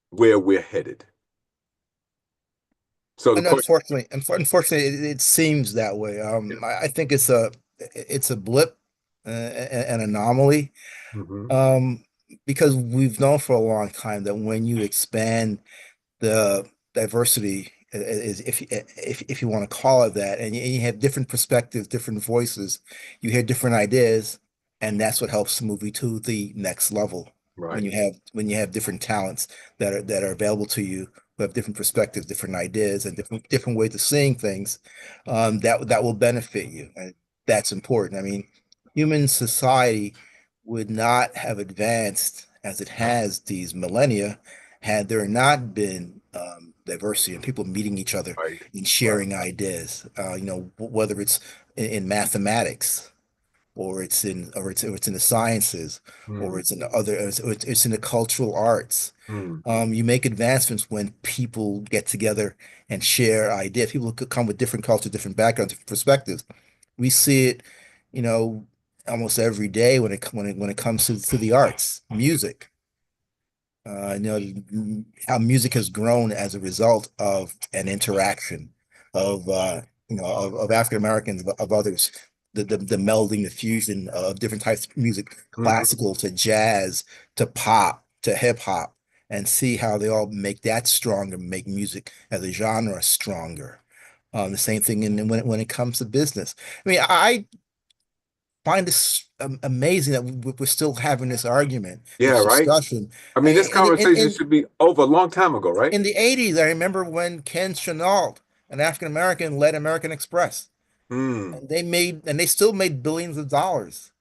where we're headed. So the And question, unfortunately, it seems that way. yeah. I think it's a blip, an anomaly, Hmm. um, because we've known for a long time that when you expand the diversity, is if you want to call it that, and you have different perspectives, different voices, you hear different ideas, and that's what helps the movie to the next level. Right. When you have different talents that are available to you, who have different perspectives, different ideas, and different ways of seeing things, that will benefit you, and that's important. I mean, human society would not have advanced as it has these millennia had there not been diversity and people meeting each other Right. and Right. sharing ideas, whether it's in mathematics or it's in the sciences or Mm. it's in the cultural arts. Mm. You make advancements when people get together and share ideas. People could come with different cultures, different backgrounds, different perspectives. We see it, you know, almost every day when it comes to the arts, music. How music has grown as a result of an interaction of African Americans, of others, the melding, the fusion of different types of music, Mhm. classical to jazz to pop to hip hop, and see how they all make that stronger, make music as a genre stronger. The same thing when it comes to business. I mean, I find this amazing that we're still having this argument, Yeah, this right. discussion. I I mean, mean, this conversation should be over a long time ago, right? in the 80s, I remember when Ken Chenault, an African American, led American Express, Mm. and they still made billions of dollars.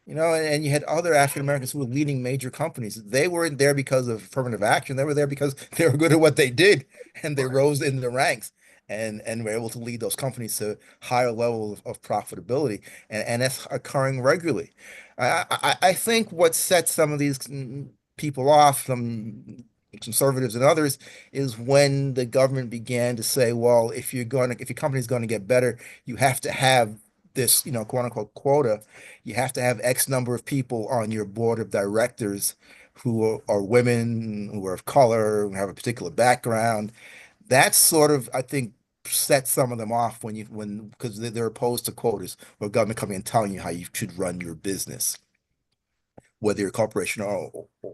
And you had other African Americans who were leading major companies. They weren't there because of affirmative action. They were there because they were good at what they did, and they Right. rose in the ranks and were able to lead those companies to higher levels of profitability. And that's occurring regularly. I think what sets some of these people off, some conservatives and others, is when the government began to say, well, if your company's going to get better, you have to have this, quote unquote quota. You have to have X number of people on your board of directors who are women, who are of color, who have a particular background. That's sort of, I think, sets some of them off because they're opposed to quotas or government coming and telling you how you should run your business, whether you're a corporation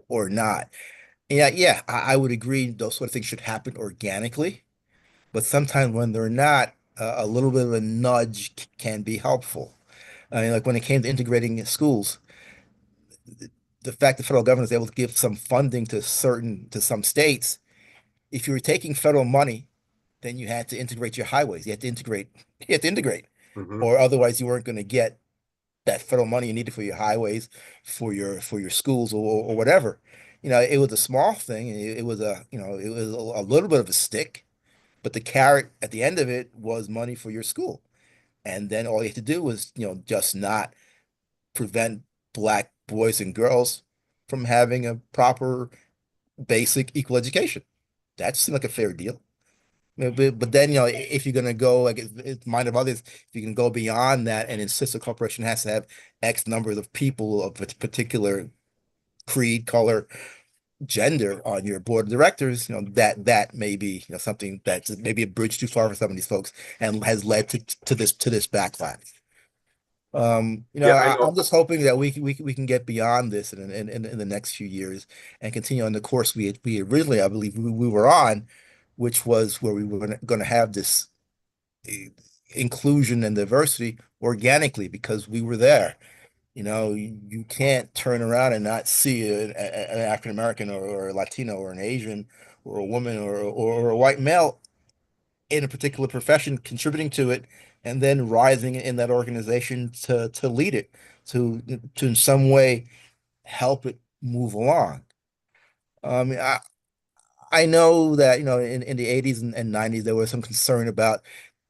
or not. Yeah, yeah, I would agree those sort of things should happen organically, but sometimes when they're not, a little bit of a nudge can be helpful. I mean, like when it came to integrating schools, the fact the federal government is able to give some funding to some states, if you were taking federal money, then you had to integrate your highways. You had to integrate, Hmm. or otherwise you weren't going to get that federal money you needed for your highways, for your schools or whatever. It was a small thing. It was a little bit of a stick, but the carrot at the end of it was money for your school. And then all you had to do was, just not prevent black boys and girls from having a proper basic equal education. That seemed like a fair deal. But then, if you're going to go, like it's mind of others, if you can go beyond that and insist a corporation has to have X numbers of people of a particular creed, color, gender on your board of directors, that may be, something that's maybe a bridge too far for some of these folks and has led to this backlash. Yeah, I I'm know. just hoping that we can get beyond this in the next few years and continue on the course we originally, I believe, we were on, which was where we were going to have this eh, inclusion and diversity organically because we were there. You can't turn around and not see an African American or a Latino or an Asian or a woman or a white male in a particular profession contributing to it and then rising in that organization to lead it, to in some way help it move along. I know that in the 80s and 90s there was some concern about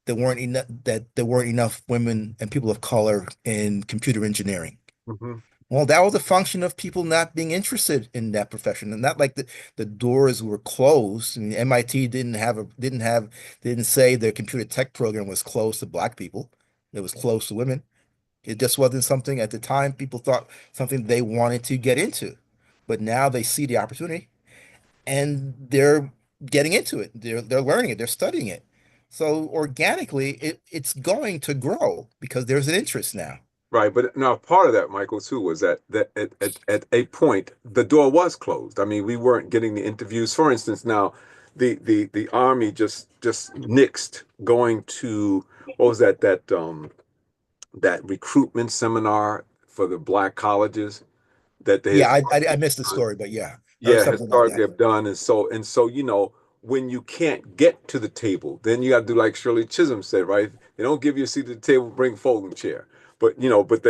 there weren't enough women and people of color in computer engineering. Hmm. Well, that was a function of people not being interested in that profession, and not like the doors were closed. I mean, MIT didn't say their computer tech program was closed to black people. It was closed to women. It just wasn't something at the time people thought something they wanted to get into. But now they see the opportunity and they're getting into it. They're learning it. They're studying it. So organically, it's going to grow because there's an interest now. Right, but now part of that, Michael, too, was that at a point the door was closed. I mean, we weren't getting the interviews. For instance, now the Army just nixed going to what was that recruitment seminar for the black colleges that they Yeah, had. I missed the story, but yeah, or Yeah, something like historically that. have done, and so when you can't get to the table, then you got to do like Shirley Chisholm said, right? They don't give you a seat at the table, bring folding chair. But but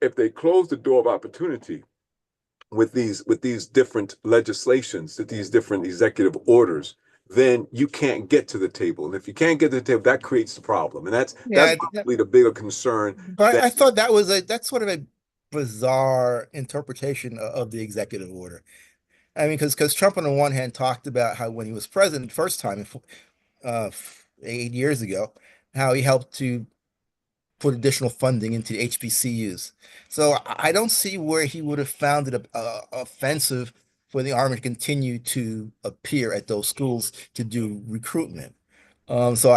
if they close the door of opportunity with these different legislations, with these different executive orders, then you can't get to the table. And if you can't get to the table, that creates the problem, and that's Yeah, probably the bigger concern. but That I thought that's sort of a bizarre interpretation of the executive order. I mean, because Trump on the one hand talked about how when he was president the first time, 8 years ago, how he helped to put additional funding into the HBCUs. So I don't see where he would have found it offensive for the Army to continue to appear at those schools to do recruitment. So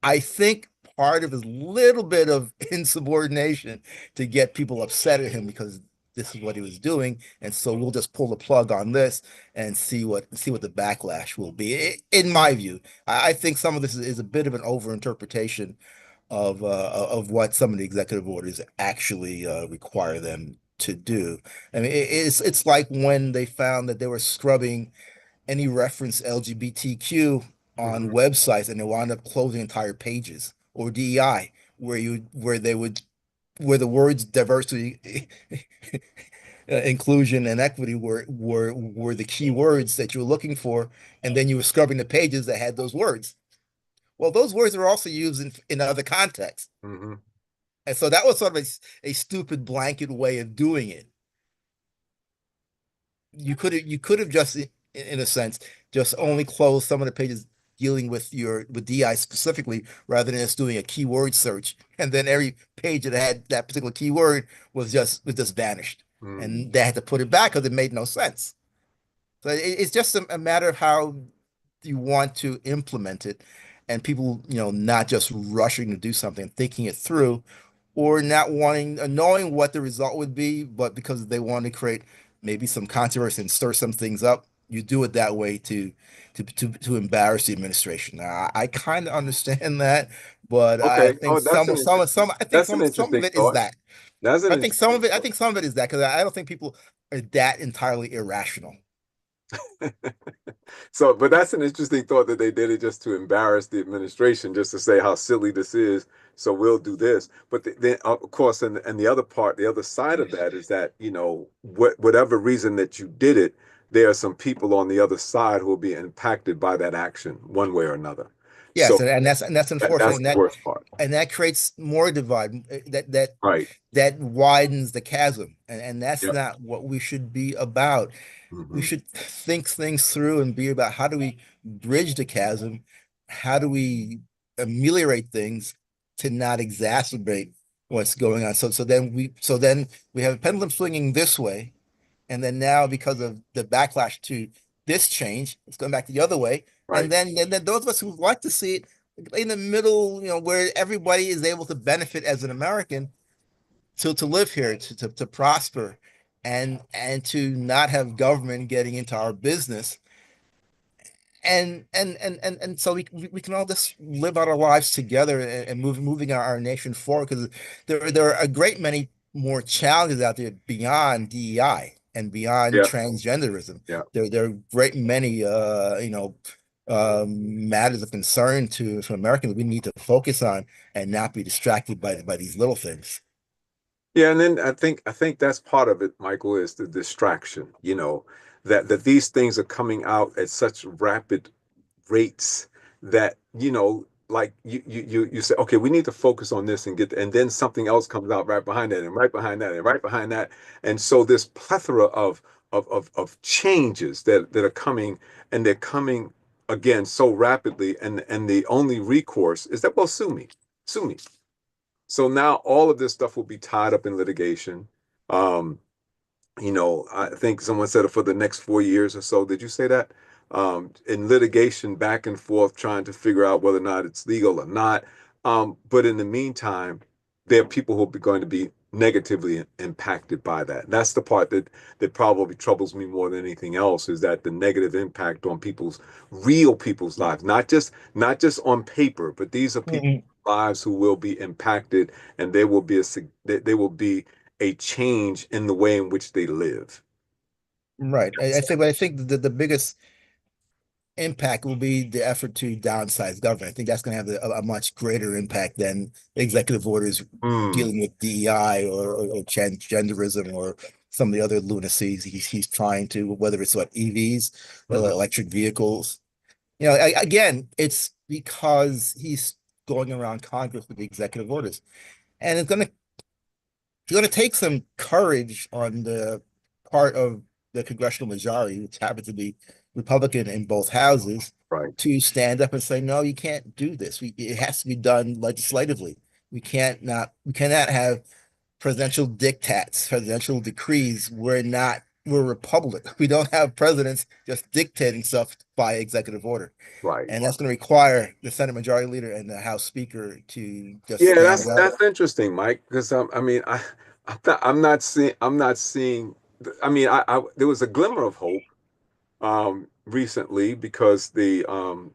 I think part of his little bit of insubordination to get people upset at him because this is what he was doing, and so we'll just pull the plug on this and see what the backlash will be. In my view, I think some of this is a bit of an overinterpretation of what some of the executive orders actually require them to do. I mean, it's like when they found that they were scrubbing any reference LGBTQ on Mhm. websites and they wound up closing entire pages, or DEI where the words diversity, inclusion, and equity were the key words that you were looking for, and then you were scrubbing the pages that had those words. Well, those words are also used in other contexts. Mhm. And so that was sort of a stupid blanket way of doing it. You could have just, in a sense, just only closed some of the pages dealing with DI specifically, rather than just doing a keyword search, and then every page that had that particular keyword was just vanished, Mm. and they had to put it back because it made no sense. So it's just a matter of how you want to implement it, and people, not just rushing to do something, thinking it through, or not wanting, knowing what the result would be, but because they want to create maybe some controversy and stir some things up, you do it that way to embarrass the administration. Now, I kind of understand that, but I Okay. think Oh, that's an some of interesting it is thought. that. That's an interesting I thought. think some of it is that because I don't think people are that entirely irrational. So, but that's an interesting thought that they did it just to embarrass the administration, just to say how silly this is. So we'll do this. But then, of course, and the other part, the other side of that is that, whatever reason that you did it, there are some people on the other side who will be impacted by that action one way or another. Yes, So and that's unfortunate, that's the worst part. and that creates more divide. Right. That widens the chasm, and that's Yep. not what we should be about. We Hmm. should think things through and be about how do we bridge the chasm, how do we ameliorate things to not exacerbate what's going on. So then we have a pendulum swinging this way, and then now because of the backlash to this change, it's going back the other way. And Right. then those of us who like to see it in the middle, where everybody is able to benefit as an American, to live here, to prosper, and to not have government getting into our business, and so we can all just live out our lives together, and moving our nation forward, because there are a great many more challenges out there beyond DEI and beyond Yeah. transgenderism. Yeah. There are a great many matters of concern to Americans we need to focus on and not be distracted by these little things. Yeah, and then I think that's part of it, Michael, is the distraction, that these things are coming out at such rapid rates that, like you say, okay, we need to focus on this and then something else comes out right behind that and right behind that and right behind that. And so this plethora of changes that are coming, and they're coming again so rapidly, and the only recourse is that, well, sue me. Sue me. So now all of this stuff will be tied up in litigation. Um, I think someone said it for the next 4 years or so. Did you say that? In litigation, back and forth, trying to figure out whether or not it's legal or not. But in the meantime, there are people who are going to be negatively impacted by that. That's the part that probably troubles me more than anything else, is that the negative impact on real people's lives, not just on paper, but these are people's Mhm. lives who will be impacted, and there will be a change in the way in which they live. Right. I think the biggest impact will be the effort to downsize government. I think that's going to have a much greater impact than executive orders Mm. dealing with DEI or transgenderism or some of the other lunacies he's trying to, whether it's EVs, Mhm. electric vehicles. Again, it's because he's going around Congress with the executive orders, and it's going to take some courage on the part of the congressional majority, which happens to be Republican in both houses, Right, to stand up and say, no, you can't do this. It has to be done legislatively. We cannot have presidential diktats, presidential decrees. We're a republic. We don't have presidents just dictating stuff by executive order. right. And that's going to require the Senate Majority Leader and the House Speaker to just Yeah, stand that's up. that's interesting, Mike. Because I mean, I'm not seeing. I mean, there was a glimmer of hope recently, because the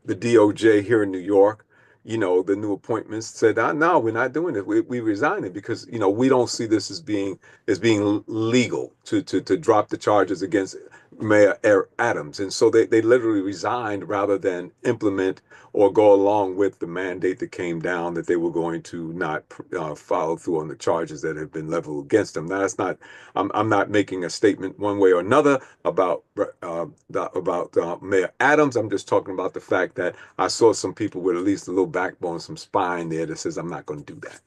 DOJ here in New York, the new appointments said, no, we're not doing it. We resign it because we don't see this as being legal to drop the charges against Mayor Adams, and so they literally resigned rather than implement or go along with the mandate that came down, that they were going to not follow through on the charges that have been leveled against them. Now, that's not. I'm not making a statement one way or another about Mayor Adams. I'm just talking about the fact that I saw some people with at least a little backbone, some spine there, that says, I'm not going to do that.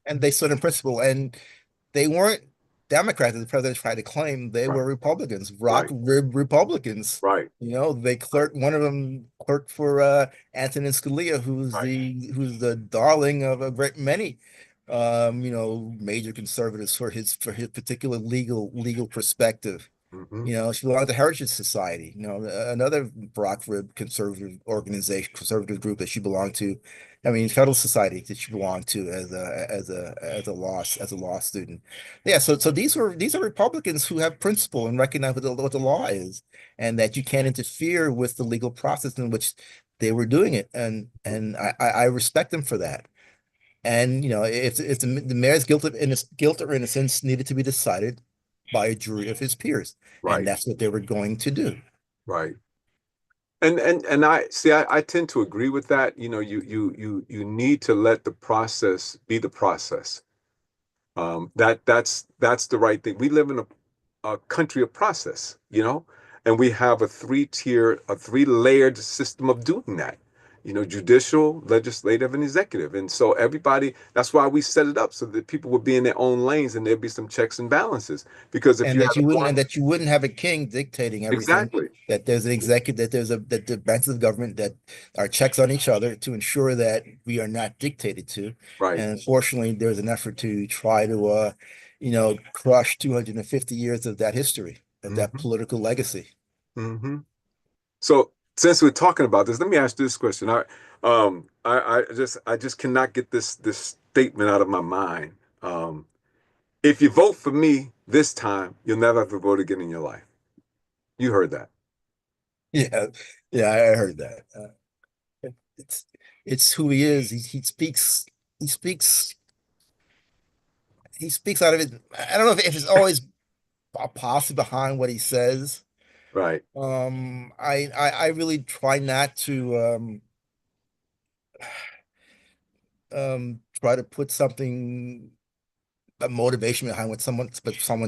And they stood in principle, and they weren't Democrats, as the president tried to claim, they Right. were Republicans, rock Right. rib Republicans. Right. They clerked, one of them clerked for Antonin Scalia, Right. who's the darling of a great many major conservatives for his particular legal perspective. Hmm. She belonged to Heritage Society, another rock rib conservative organization, conservative group that she belonged to. I mean, Federal Society that she belonged to as a law student. Yeah, so these are Republicans who have principle and recognize what the law is, and that you can't interfere with the legal process in which they were doing it, and I respect them for that. And if the mayor's guilt or innocence needed to be decided by a jury of his peers, and Right. that's what they were going to do. Right. And I see, I tend to agree with that. You need to let the process be the process. That's the right thing. We live in a country of process, and we have a three-layered system of doing that, judicial, legislative, and executive. And so that's why we set it up so that people would be in their own lanes and there'd be some checks and balances. Because if you had That you wouldn't have a king dictating everything, exactly, that there's an executive, that the branches of government that are checks on each other to ensure that we are not dictated to. right. And unfortunately, there's an effort to try to crush 250 years of that history, of that Hmm. political legacy. Hmm. So since we're talking about this, let me ask you this question. I just cannot get this statement out of my mind. If you vote for me this time, you'll never have to vote again in your life. You heard that. Yeah, yeah, I heard that. It's it's who he is. He speaks he speaks out of it. I don't know if it's always a policy behind what he says. Right. I really try not to try to put a motivation behind what someone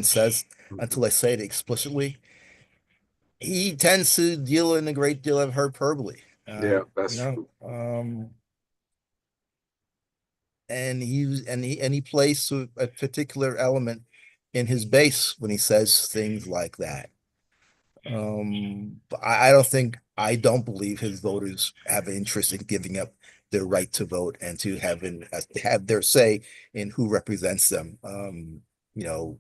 says Mhm. until I say it explicitly. He tends to deal in a great deal of hyperbole. Yeah, that's true. And he plays to a particular element in his base when he says things like that. I don't believe his voters have an interest in giving up their right to vote and to have their say in who represents them. You know,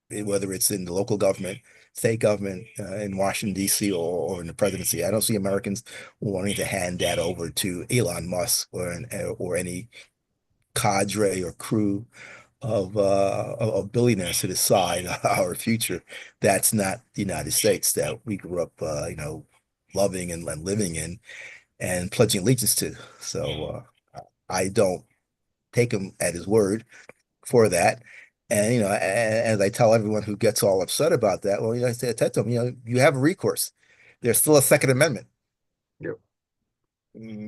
whether it's in the local government, state government, in Washington, D.C., or in the presidency. I don't see Americans wanting to hand that over to Elon Musk or any cadre or crew of billionaires to decide our future. That's not the United States that we grew up, loving and living in and pledging allegiance to. So I don't take him at his word for that. And as I tell everyone who gets all upset about that, well, I say to them, you have a recourse. There's still a Second Amendment, Yep.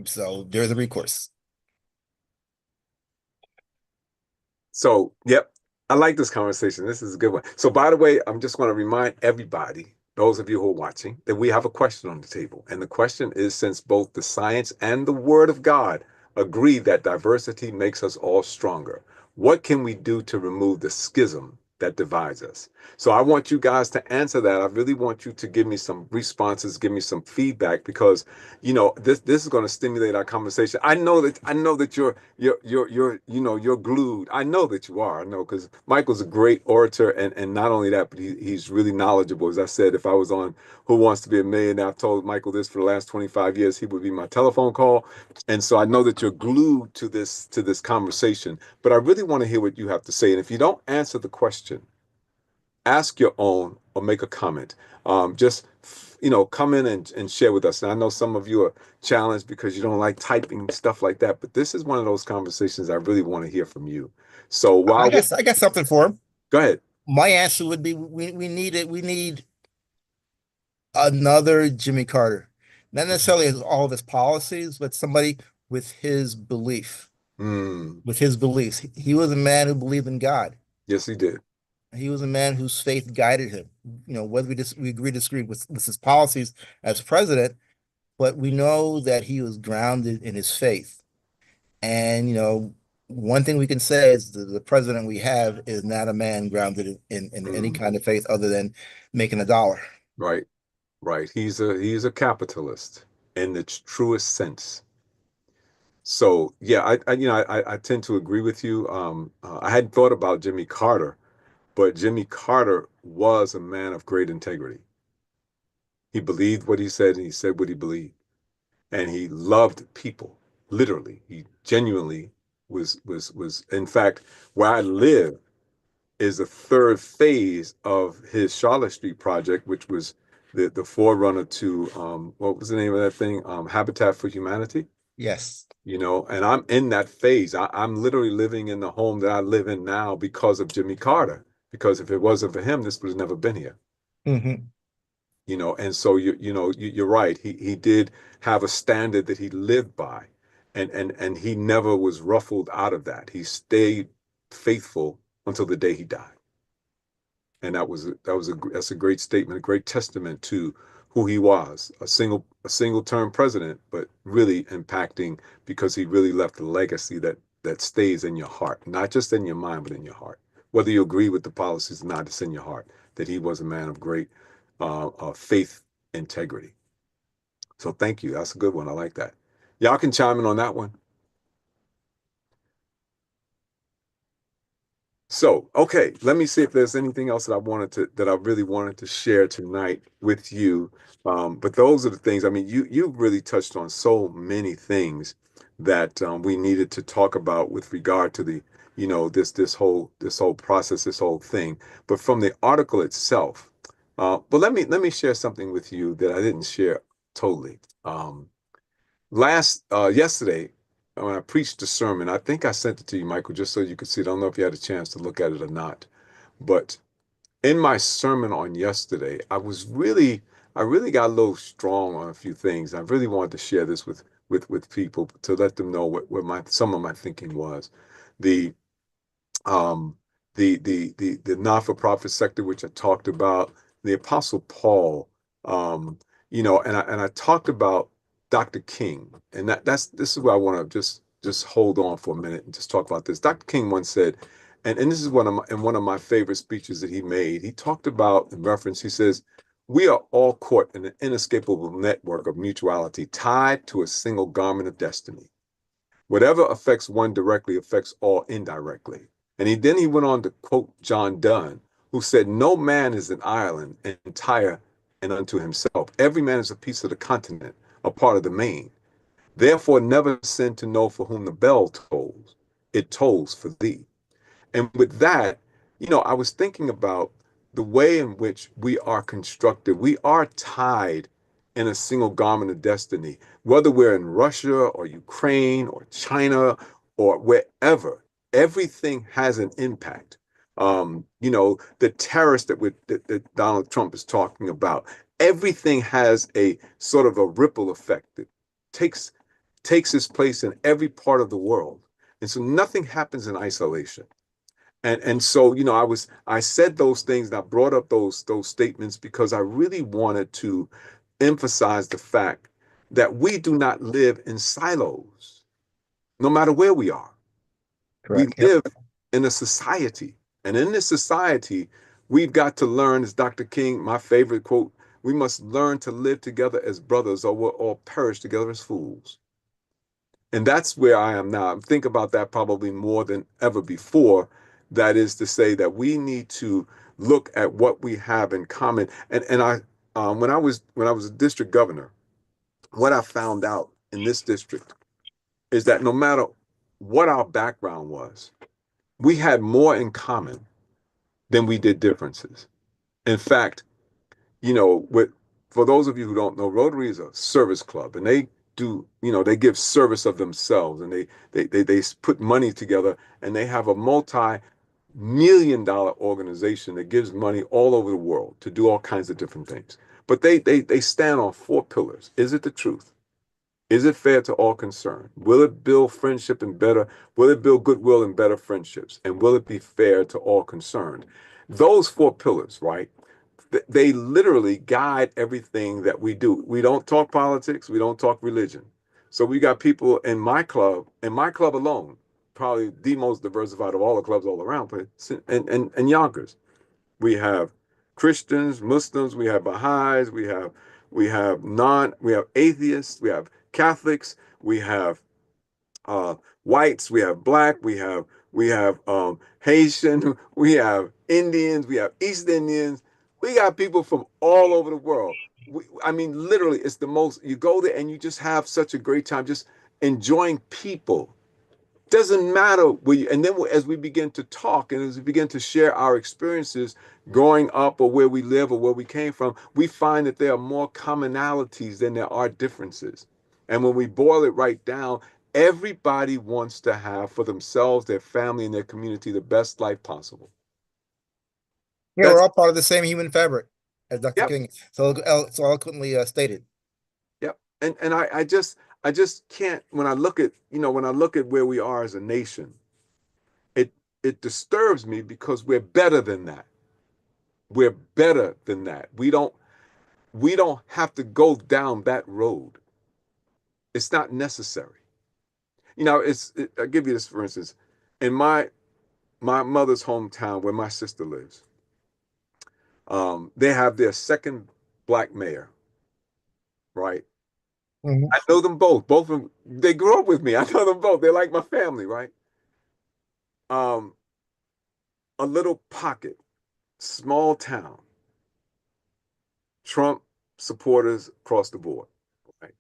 so there's a recourse. So, yep, I like this conversation. This is a good one. So, by the way, I'm just going to remind everybody, those of you who are watching, that we have a question on the table. And the question is, since both the science and the Word of God agree that diversity makes us all stronger, what can we do to remove the schism that divides us? So, I want you guys to answer that. I really want you to give me some responses, give me some feedback, because this is going to stimulate our conversation. I know that you're glued. I know that you are. I know, because Michael's a great orator, and not only that, but he's really knowledgeable. As I said, if I was on Who Wants to Be a Millionaire, I've told Michael this for the last 25 years, he would be my telephone call. And so I know that you're glued to this conversation, but I really want to hear what you have to say. And if you don't answer the question, ask your own or make a comment. Just come in and share with us. And I know some of you are challenged because you don't like typing stuff like that, but this is one of those conversations I really want to hear from you. So I got something for him. go ahead. My answer would be we need it. We need another Jimmy Carter. Not necessarily all of his policies, but somebody with his belief, Mm, with his beliefs. He was a man who believed in God. yes, he did. He was a man whose faith guided him. Whether we agree disagree with his policies as president, but we know that he was grounded in his faith. And one thing we can say is the president we have is not a man grounded in any Mm, kind of faith other than making a dollar. right, right. He's a capitalist in its truest sense. So yeah, I tend to agree with you. I hadn't thought about Jimmy Carter, but Jimmy Carter was a man of great integrity. He believed what he said, and he said what he believed, and he loved people. Literally, he genuinely was. In fact, where I live is the third phase of his Charlotte Street project, which was the forerunner to what was the name of that thing? Habitat for Humanity. Yes. And I'm in that phase. I'm literally living in the home that I live in now because of Jimmy Carter. Because if it wasn't for him, this would have never been here. Hmm. And so you're right. He did have a standard that he lived by, and he never was ruffled out of that. He stayed faithful until the day he died. And that's a great statement, a great testament to who he was, a single term president, but really impacting because he really left a legacy that stays in your heart, not just in your mind, but in your heart. Whether you agree with the policies or not, it's in your heart that he was a man of great faith integrity. So thank you. That's a good one. I like that. Y'all can chime in on that one. So, okay, let me see if there's anything else that I really wanted to share tonight with you. But those are the things. I mean, you really touched on so many things that we needed to talk about with regard to this whole process, this whole thing. But from the article itself, but let me share something with you that I didn't share totally. Yesterday, when I preached the sermon, I think I sent it to you, Michael, just so you could see it. I don't know if you had a chance to look at it or not. But in my sermon on yesterday, I really got a little strong on a few things. I really wanted to share this with people to let them know what some of my thinking was. The um, the not-for-profit sector, which I talked about, the Apostle Paul, and I talked about Dr. King, and this is where I want to just hold on for a minute and just talk about this. Dr. King once said, and this is one of my favorite speeches that he made. He talked about in reference. He says, "We are all caught in an inescapable network of mutuality, tied to a single garment of destiny. Whatever affects one directly affects all indirectly." And then he went on to quote John Donne, who said, "No man is an island entire and unto himself. Every man is a piece of the continent, a part of the main. Therefore, never sin to know for whom the bell tolls. It tolls for thee." And with that, I was thinking about the way in which we are constructed. We are tied in a single garment of destiny, whether we're in Russia or Ukraine or China or wherever. Everything has an impact. The terrorists that Donald Trump is talking about, everything has a sort of a ripple effect that takes takes its place in every part of the world. And so nothing happens in isolation. And so, I said those things and I brought up those statements because I really wanted to emphasize the fact that we do not live in silos, no matter where we are. We Correct. Yep. live in a society. And in this society, we've got to learn, as Dr. King, my favorite quote, we must learn to live together as brothers or we'll all perish together as fools. And that's where I am now. I think about that probably more than ever before. That is to say that we need to look at what we have in common. And when I was a district governor, what I found out in this district is that no matter what our background was, we had more in common than we did differences. In fact, with for those of you who don't know, Rotary is a service club, and they give service of themselves, and they put money together, and they have a multi-million-dollar organization that gives money all over the world to do all kinds of different things. But they stand on four pillars. Is it the truth? Is it fair to all concerned? Will it build friendship and better? Will it build goodwill and better friendships? And will it be fair to all concerned? Those four pillars, right? They literally guide everything that we do. We don't talk politics. We don't talk religion. So we got people in my club alone. probably the most diversified of all the clubs all around, but and Yonkers. We have Christians, Muslims, we have Baha'is, we have atheists, we have Catholics, we have whites, we have black, we have Haitian, we have Indians, we have East Indians. We got people from all over the world. I mean, literally, it's the most. You go there and you just have such a great time, just enjoying people. Doesn't matter where you, and then as we begin to talk and as we begin to share our experiences growing up or where we live or where we came from, we find that there are more commonalities than there are differences. And when we boil it right down, everybody wants to have for themselves, their family, and their community the best life possible. Yeah, we're That's all part of the same human fabric, as Dr. Yep, King so eloquently stated. yep. And I just can't, when I look at, when I look at where we are as a nation, it it disturbs me because we're better than that. We're better than that. We don't have to go down that road. It's not necessary. I'll give you this for instance. In my mother's hometown where my sister lives, they have their second black mayor, right? Mhm. I know them both. Both of them, they grew up with me. I know them both. They're like my family, right? Um, a little pocket, small town, Trump supporters across the board, right?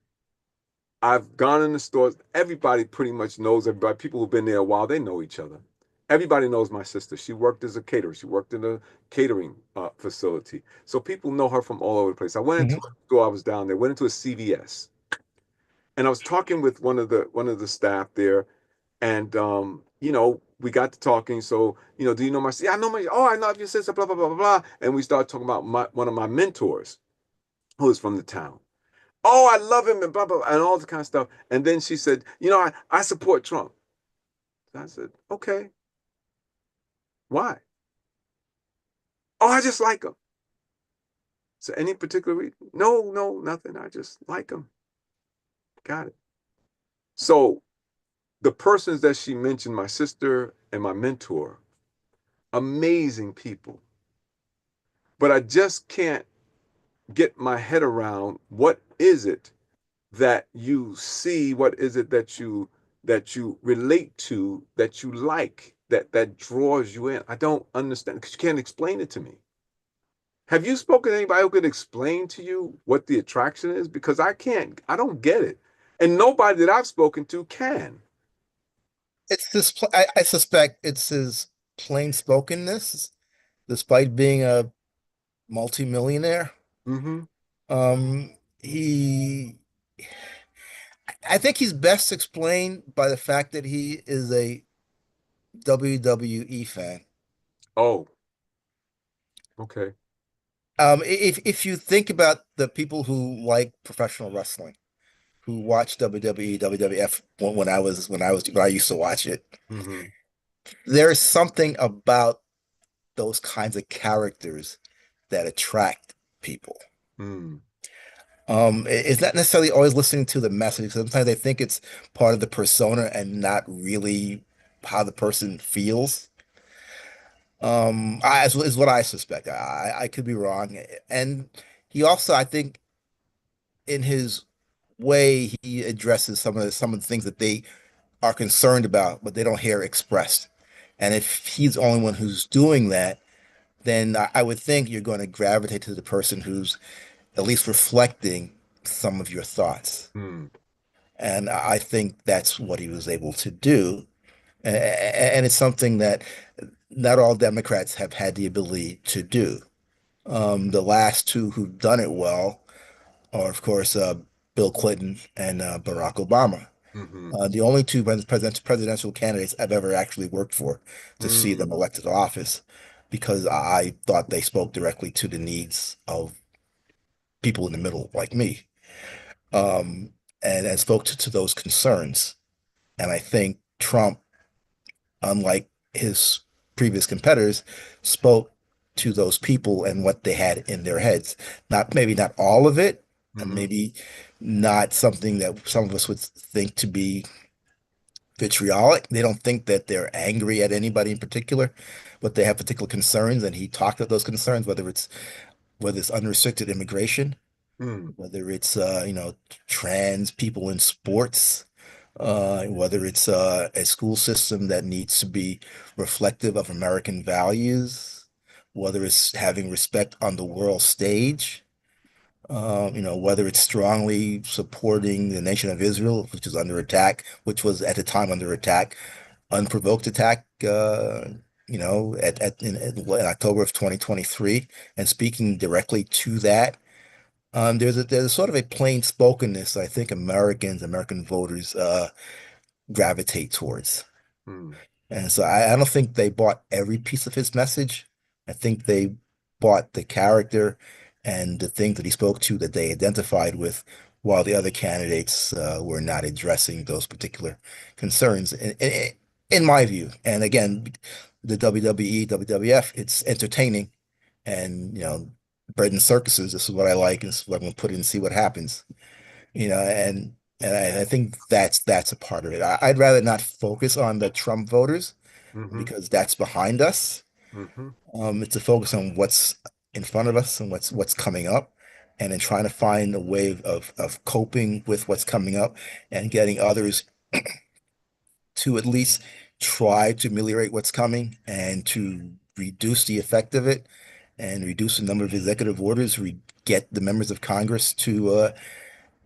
I've gone in the stores. Everybody pretty much knows everybody. People who've been there a while, they know each other. Everybody knows my sister. She worked as a caterer. She worked in a catering facility. So people know her from all over the place. I went into Mhm. a store. I was down there. Went into a CVS, and I was talking with one of the staff there, and we got to talking. So do you know my? Yeah, I know my. Oh, I know your sister. Blah blah blah blah blah. And we started talking about one of my mentors, who is from the town. Oh, I love him and blah blah and all the kind of stuff. And then she said, I support Trump. I said, okay, why? Oh, I just like him. So any particular reason? No, no, nothing. I just like him. Got it. So the persons that she mentioned, my sister and my mentor, amazing people. But I just can't get my head around what is it that you see, what is it that you relate to, that you like, that draws you in. I don't understand because you can't explain it to me. Have you spoken to anybody who could explain to you what the attraction is? Because I don't get it. And nobody that I've spoken to can. It's this. I suspect it's his plain spokenness, despite being a multimillionaire. Mm-hmm. He, I think he's best explained by the fact that he is a WWE fan. Oh, okay. If you think about the people who like professional wrestling, who watch WWE, WWF when I used to watch it, Mm-hmm. there's something about those kinds of characters that attract people. Mm. It's not necessarily always listening to the message. Sometimes they think it's part of the persona and not really how the person feels. Is what I suspect. I could be wrong. And he also, I think, in his way, he addresses some of the things that they are concerned about, but they don't hear expressed. And if he's the only one who's doing that, then I would think you're going to gravitate to the person who's at least reflecting some of your thoughts. Mm. And I think that's what he was able to do. And it's something that not all Democrats have had the ability to do. The last two who've done it well are, of course, Bill Clinton and Barack Obama. Mm-hmm. The only two presidential candidates I've ever actually worked for to see them Mm. elected to office because I thought they spoke directly to the needs of people in the middle like me, um, and spoke to those concerns. And I think Trump, unlike his previous competitors, spoke to those people and what they had in their heads. Maybe not all of it, and Mm-hmm. maybe not something that some of us would think to be vitriolic. They don't think that they're angry at anybody in particular, but they have particular concerns, and he talked about those concerns, whether it's unrestricted immigration, Mm, whether it's trans people in sports, whether it's a school system that needs to be reflective of American values, whether it's having respect on the world stage, whether it's strongly supporting the nation of Israel, which is under attack, which was at the time under attack, unprovoked attack, in October of 2023, and speaking directly to that. There's sort of a plain spokenness I think American voters gravitate towards. mm, And so I don't think they bought every piece of his message. I think they bought the character and the things that he spoke to that they identified with, while the other candidates were not addressing those particular concerns, in my view. And again, the WWE, WWF, it's entertaining and, bread and circuses. This is what I like, and this is what I'm going to put in and see what happens. And I think that's a part of it. I'd rather not focus on the Trump voters mm-hmm, because that's behind us. mm-hmm. It's a focus on what's in front of us and what's coming up, and in trying to find a way of coping with what's coming up and getting others to at least try to ameliorate what's coming and to reduce the effect of it and reduce the number of executive orders, get the members of Congress to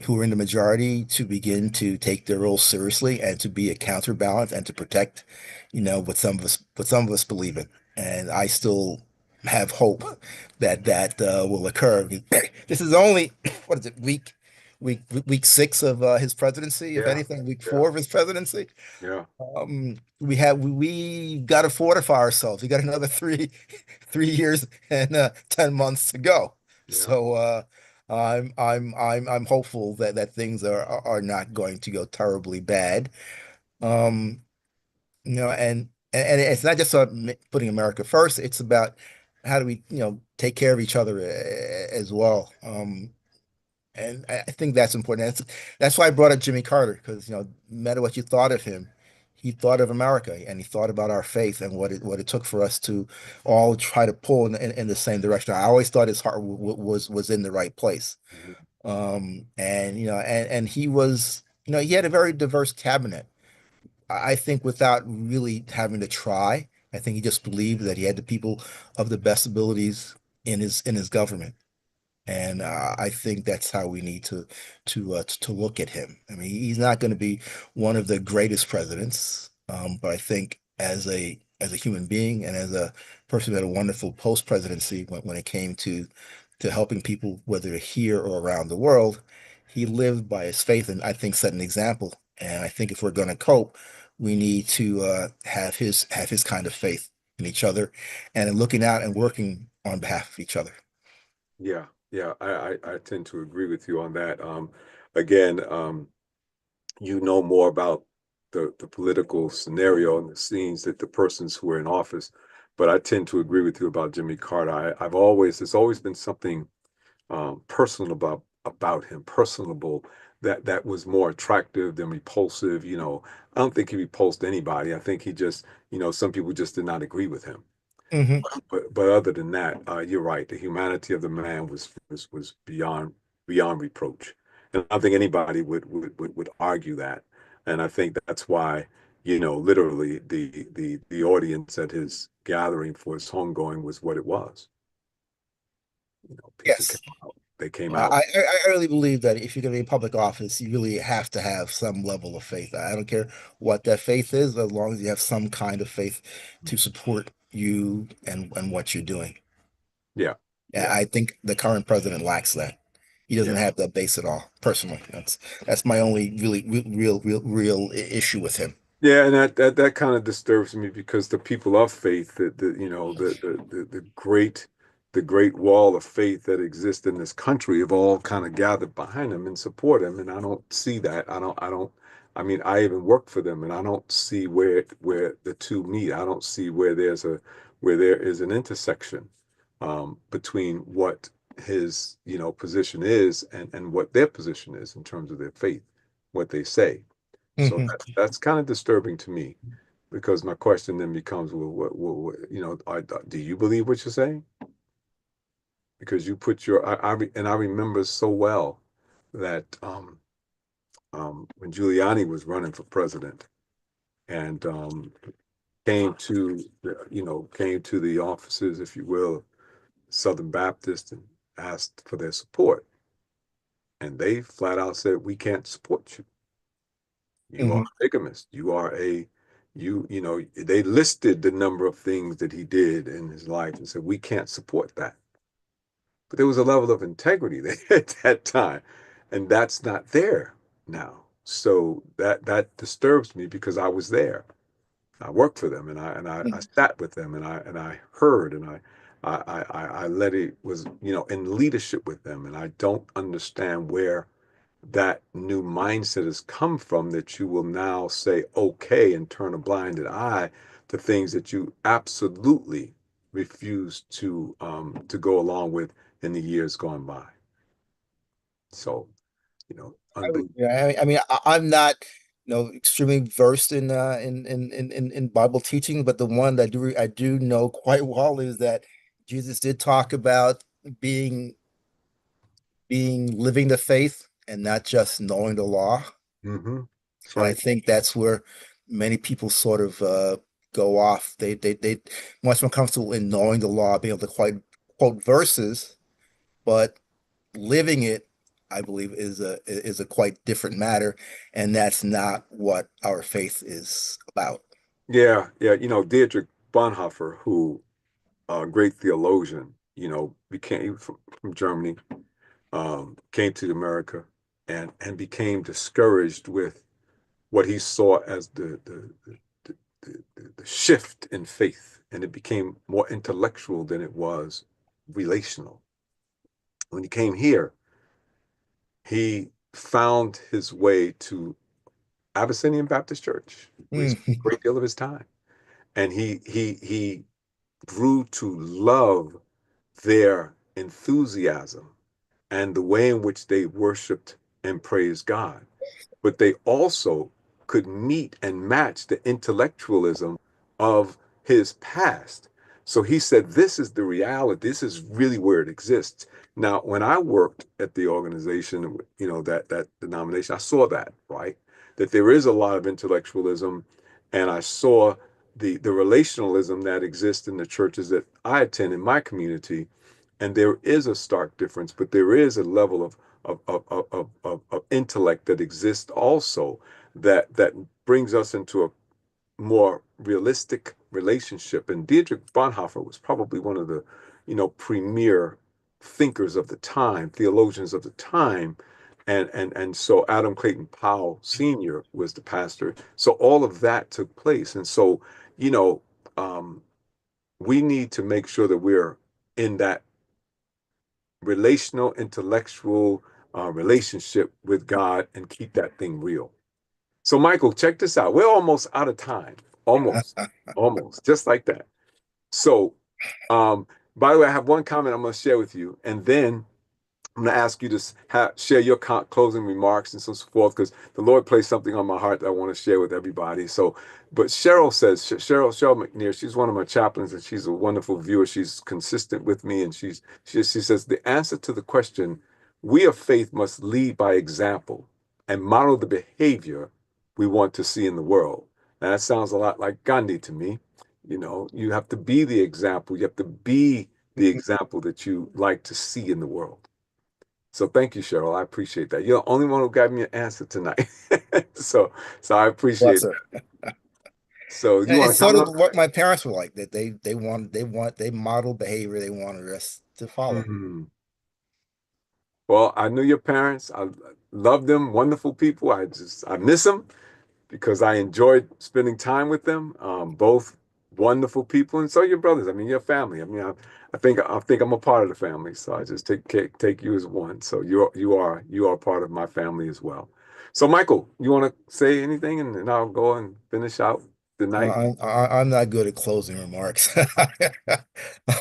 who are in the majority to begin to take their role seriously and to be a counterbalance and to protect, what some of us believe in. And I still have hope that will occur. This is only what is it, week 6 of his presidency, if Yeah, anything, week yeah, 4 of his presidency. yeah, We got to fortify ourselves. We got another three years and 10 months to go. yeah, So I'm hopeful that things are not going to go terribly bad. Um, and it's not just about putting America first. It's about how do we, take care of each other as well. And I think that's important. That's why I brought up Jimmy Carter, because, no matter what you thought of him, he thought of America and he thought about our faith and what it took for us to all try to pull in the same direction. I always thought his heart was in the right place. mhm, And he was, he had a very diverse cabinet. I think without really having to try, I think he just believed that he had the people of the best abilities in his government. And I think that's how we need to look at him. I mean, he's not going to be one of the greatest presidents, but I think as a human being and as a person who had a wonderful post presidency when it came to helping people, whether here or around the world, he lived by his faith and I think set an example. And I think if we're going to cope, we need to have his kind of faith in each other and in looking out and working on behalf of each other. yeah, yeah. I tend to agree with you on that. Again, you know more about the political scenario and the scenes that the persons who are in office, but I tend to agree with you about Jimmy Carter. There's always been something personal about him, personable, that was more attractive than repulsive. I don't think he repulsed anybody. I think he just, some people just did not agree with him. Hmm. But other than that, you're right. The humanity of the man was beyond reproach, and I don't think anybody would argue that. And I think that's why, literally the audience at his gathering for his homegoing was what it was. People Yes. came out. They came I, out. I I really believe that if you're going to be in public office, you really have to have some level of faith. I don't care what that faith is, as long as you have some kind of faith to support you and what you're doing. Yeah, Yeah, yeah, I think the current president lacks that. He doesn't yeah. have that base at all, personally. That's my only really real issue with him. Yeah, and that kind of disturbs me because the people of faith, the great wall of faith that exists in this country have all kind of gathered behind him and support him, and I don't see that. I mean, I even work for them, and I don't see where the two meet. I don't see where there is an intersection between what his position is and what their position is in terms of their faith, what they say. So that's kind of disturbing to me, because my question then becomes, well, do you believe what you're saying? Because you put your, and I remember so well that when Giuliani was running for president and came to the offices, if you will, Southern Baptist, and asked for their support. And they flat out said, we can't support you. You are Hmm. a bigamist. You are they listed the number of things that he did in his life and said, we can't support that. But there was a level of integrity there at that time. And that's not there now. So that disturbs me, because I was there. I worked for them, and I sat with them, and I heard, and I let it was, in leadership with them. And I don't understand where that new mindset has come from, that you will now say okay and turn a blinded eye to things that you absolutely refuse to go along with in the years gone by. So, unbelievable. Yeah, I'm not, extremely versed in Bible teaching, but the one that I do know quite well is that Jesus did talk about being living the faith and not just knowing the law. Hmm. That's And I right. think that's where many people sort of go off. They much more comfortable in knowing the law, being able to quote verses, but living it, I believe, is a quite different matter, and that's not what our faith is about. Yeah, yeah. Dietrich Bonhoeffer, who great theologian, became from Germany, came to America, and became discouraged with what he saw as the shift in faith, and it became more intellectual than it was relational. When he came here, he found his way to Abyssinian Baptist Church, where he spent a Mm. great deal of his time, and he grew to love their enthusiasm and the way in which they worshiped and praised God. But they also could meet and match the intellectualism of his past. So he said, this is the reality. This is really where it exists. Now, when I worked at the organization, that denomination, I saw that, right? That there is a lot of intellectualism, and I saw the relationalism that exists in the churches that I attend in my community. And there is a stark difference, but there is a level of intellect that exists also, that brings us into a more realistic relationship. And Dietrich Bonhoeffer was probably one of the, premier thinkers of the time, theologians of the time. And so Adam Clayton Powell Sr. was the pastor. So all of that took place. And so, you know, um, we need to make sure that we're in that relational, intellectual relationship with God and keep that thing real. So, Michael, check this out. We're almost out of time. Almost, just like that. So, um, by the way, I have one comment I'm going to share with you, and then I'm going to ask you to share your closing remarks and so forth, because the Lord placed something on my heart that I want to share with everybody. So, but Cheryl says, Cheryl McNear, she's one of my chaplains, and she's a wonderful viewer. She's consistent with me, and she says the answer to the question, we of faith must lead by example and model the behavior we want to see in the world. Now that sounds a lot like Gandhi to me. You have to be the example. You have to be the example that you like to see in the world. So thank you, Cheryl. I appreciate that. You're the only one who got me an answer tonight. so so I appreciate Bless it. her. So you want It's to sort comment of on what my parents were like, that they model behavior they wanted us to that? follow. Well, I knew your parents. I love them, wonderful people. I miss them because I enjoyed spending time with them. Both wonderful people, and so your brothers. I mean, your family. I mean, I think I'm a part of the family. So I just take you as one. So you are part of my family as well. So Michael, you want to say anything, and then I'll go and finish out the night. I'm not good at closing remarks.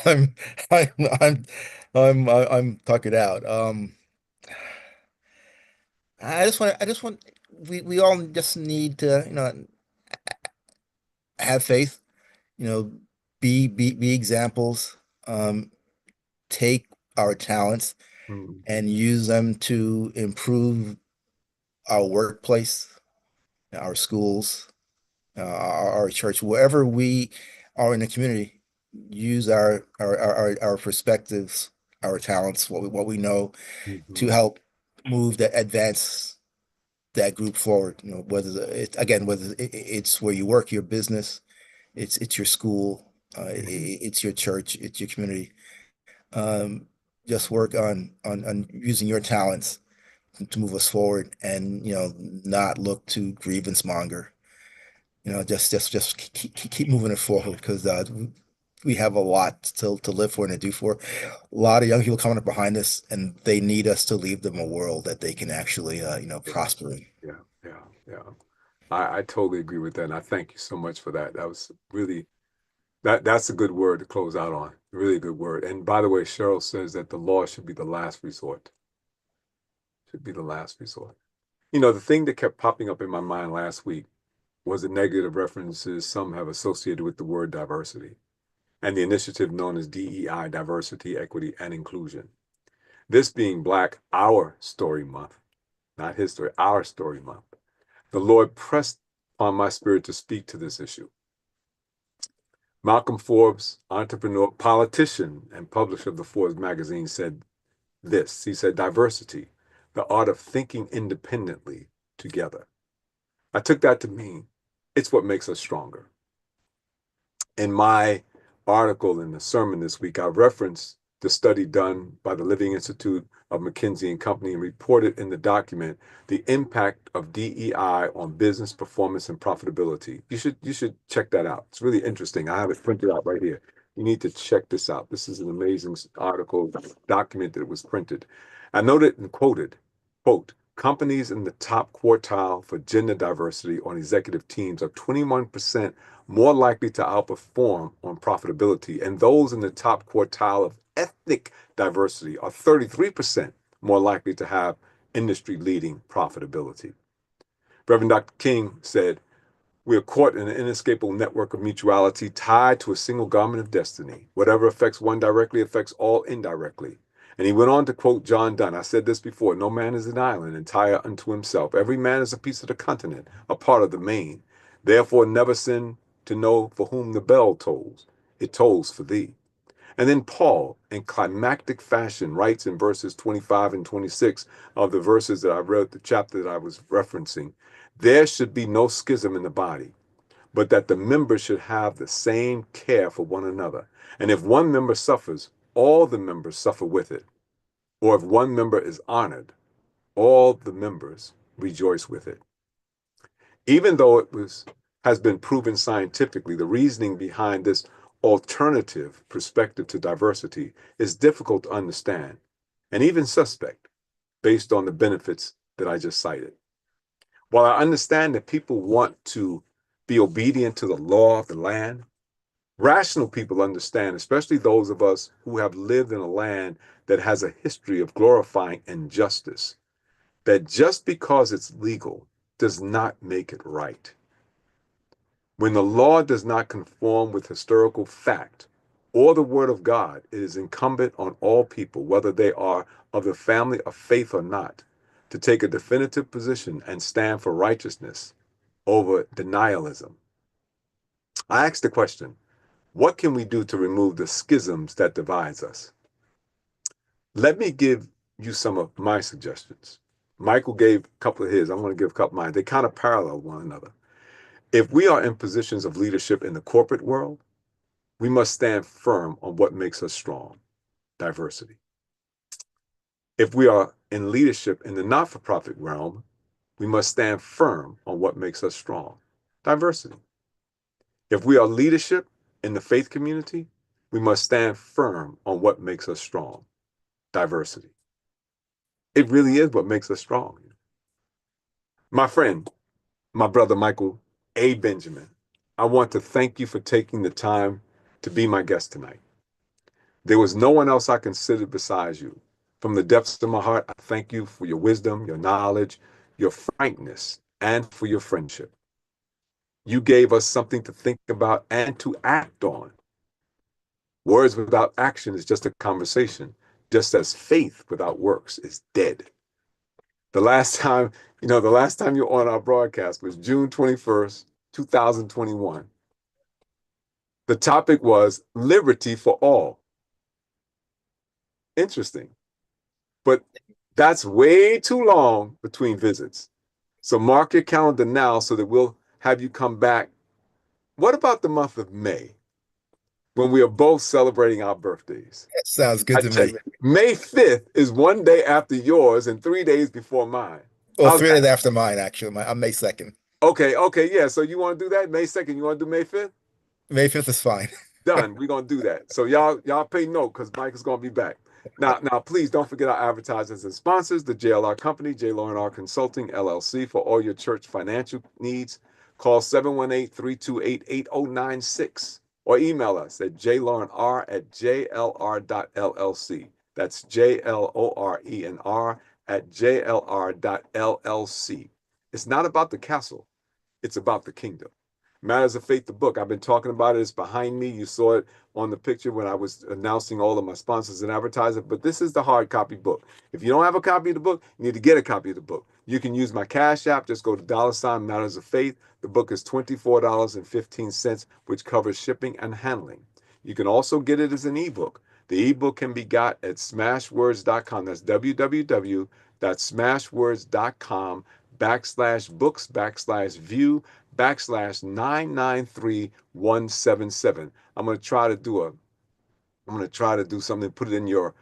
I'm I'm I'm I'm tuckered out. I just want we all just need to, have faith, you know, be examples, um, take our talents Mm, and use them to improve our workplace, our schools, our church, wherever we are in the community, use our perspectives, our talents, what we know to mhm, help move that advance that group forward. Whether it's where you work, your business, it's your school, mhm. it's your church, it's your community. Um, just work on using your talents to move us forward, and not look to grievance monger. Just keep moving it forward, because we have a lot to live for and to do for. A lot of young people coming up behind us, and they need us to leave them a world that they can actually Yeah, prosper in. yeah, yeah, yeah. I totally agree with that. And I thank you so much for that. That was really that's a good word to close out on. Really good word. And by the way, Cheryl says that the law should be the last resort. Should be the last resort. The thing that kept popping up in my mind last week was the negative references some have associated with the word diversity and the initiative known as DEI, Diversity, Equity, and Inclusion. This being Black Our Story Month, not His Story, Our Story Month, the Lord pressed on my spirit to speak to this issue. Malcolm Forbes, entrepreneur, politician, and publisher of the Forbes magazine, said this. He said, diversity, the art of thinking independently together. I took that to mean it's what makes us stronger. In my article in the sermon this week, I referenced the study done by the Living Institute of McKinsey and Company and reported in the document the impact of DEI on business performance and profitability. You should check that out. It's really interesting. I have it printed out right here. You need to check this out. This is an amazing article, document that was printed. I noted and quoted, quote, companies in the top quartile for gender diversity on executive teams are 21% more likely to outperform on profitability, and those in the top quartile of ethnic diversity are 33% more likely to have industry-leading profitability. Reverend Dr. King said, we are caught in an inescapable network of mutuality tied to a single garment of destiny. Whatever affects one directly affects all indirectly. And he went on to quote John Donne. I said this before, no man is an island entire unto himself. Every man is a piece of the continent, a part of the main. Therefore never sin to know for whom the bell tolls. It tolls for thee. And then Paul, in climactic fashion, writes in verses 25 and 26 of the verses that I read, the chapter that I was referencing, there should be no schism in the body, but that the members should have the same care for one another. And if one member suffers, all the members suffer with it. Or if one member is honored, all the members rejoice with it. Even though has been proven scientifically, the reasoning behind this alternative perspective to diversity is difficult to understand and even suspect based on the benefits that I just cited. While I understand that people want to be obedient to the law of the land, rational people understand, especially those of us who have lived in a land that has a history of glorifying injustice, that just because it's legal does not make it right. When the law does not conform with historical fact or the word of God, it is incumbent on all people, whether they are of the family of faith or not, to take a definitive position and stand for righteousness over denialism. I asked the question, what can we do to remove the schisms that divides us? Let me give you some of my suggestions. Michael gave a couple of his. I'm going to give a couple of mine. They kind of parallel one another. If we are in positions of leadership in the corporate world, we must stand firm on what makes us strong, diversity. If we are in leadership in the not-for-profit realm, we must stand firm on what makes us strong, diversity. If we are leadership in the faith community, we must stand firm on what makes us strong, diversity. It really is what makes us strong. My friend, my brother Michael A. Benjamin, I want to thank you for taking the time to be my guest tonight. There was no one else I considered besides you. From the depths of my heart, I thank you for your wisdom, your knowledge, your frankness, and for your friendship. You gave us something to think about and to act on. Words without action is just a conversation, just as faith without works is dead. The last time you were on our broadcast was June 21st, 2021. The topic was liberty for all. Interesting. But that's way too long between visits. So mark your calendar now so that we'll have you come back. What about the month of May, when we are both celebrating our birthdays? That sounds good to me. May 5th is one day after yours and 3 days before mine. Well, 3 days after mine, actually. I'm May 2nd. Okay, yeah. So you want to do that? May 2nd, you want to do May 5th? May 5th is fine. Done. We're gonna do that. So y'all pay note because Mike is gonna be back. Now, please don't forget our advertisers and sponsors, the JLR Company, J. Lauren R. Consulting, LLC, for all your church financial needs. Call 718-328-8096 or email us at jlaurenr@jlr.llc. That's JLORENR@jlr.llc. It's not about the castle. It's about the kingdom. Matters of Faith, the book. I've been talking about it. It's behind me. You saw it on the picture when I was announcing all of my sponsors and advertisers. But this is the hard copy book. If you don't have a copy of the book, you need to get a copy of the book. You can use my Cash App. Just go to $ Matters of Faith. The book is $24.15, which covers shipping and handling. You can also get it as an ebook. The ebook can be got at smashwords.com. That's www.smashwords.com/books/view/993177. I'm going to try to do something, put it in your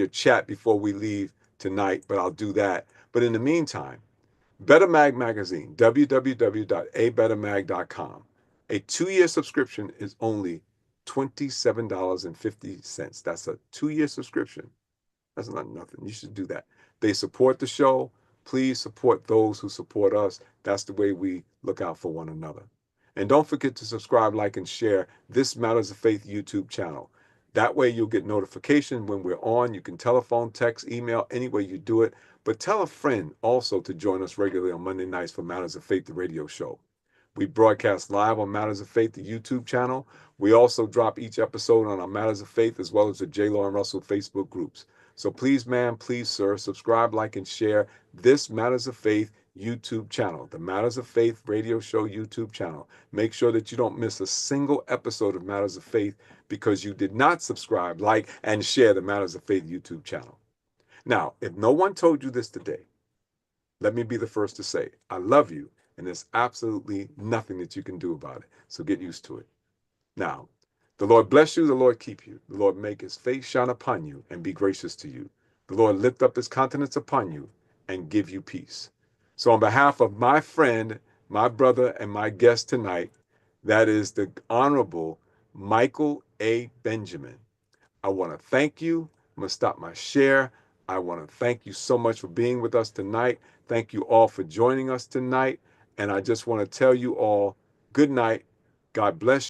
chat before we leave tonight, but I'll do that. But in the meantime, Better Mag Magazine, www.abettermag.com. A 2-year subscription is only $27.50. That's a 2-year subscription. That's not nothing. You should do that. They support the show. Please support those who support us. That's the way we look out for one another. And don't forget to subscribe, like, and share this Matters of Faith YouTube channel. That way you'll get notification when we're on. You can telephone, text, email, any way you do it. But tell a friend also to join us regularly on Monday nights for Matters of Faith, the radio show. We broadcast live on Matters of Faith, the YouTube channel. We also drop each episode on our Matters of Faith as well as the J. Lauren Russell Facebook groups. So please, ma'am, please, sir, subscribe, like, and share this Matters of Faith YouTube channel, the Matters of Faith radio show YouTube channel. Make sure that you don't miss a single episode of Matters of Faith because you did not subscribe, like, and share the Matters of Faith YouTube channel. Now, if no one told you this today, let me be the first to say, I love you, and there's absolutely nothing that you can do about it. So get used to it. Now, the Lord bless you, the Lord keep you. The Lord make his face shine upon you and be gracious to you. The Lord lift up his countenance upon you and give you peace. So on behalf of my friend, my brother, and my guest tonight, that is the Honorable Michael A. Benjamin, I want to thank you. I'm going to stop my share. I want to thank you so much for being with us tonight. Thank you all for joining us tonight. And I just want to tell you all good night. God bless you.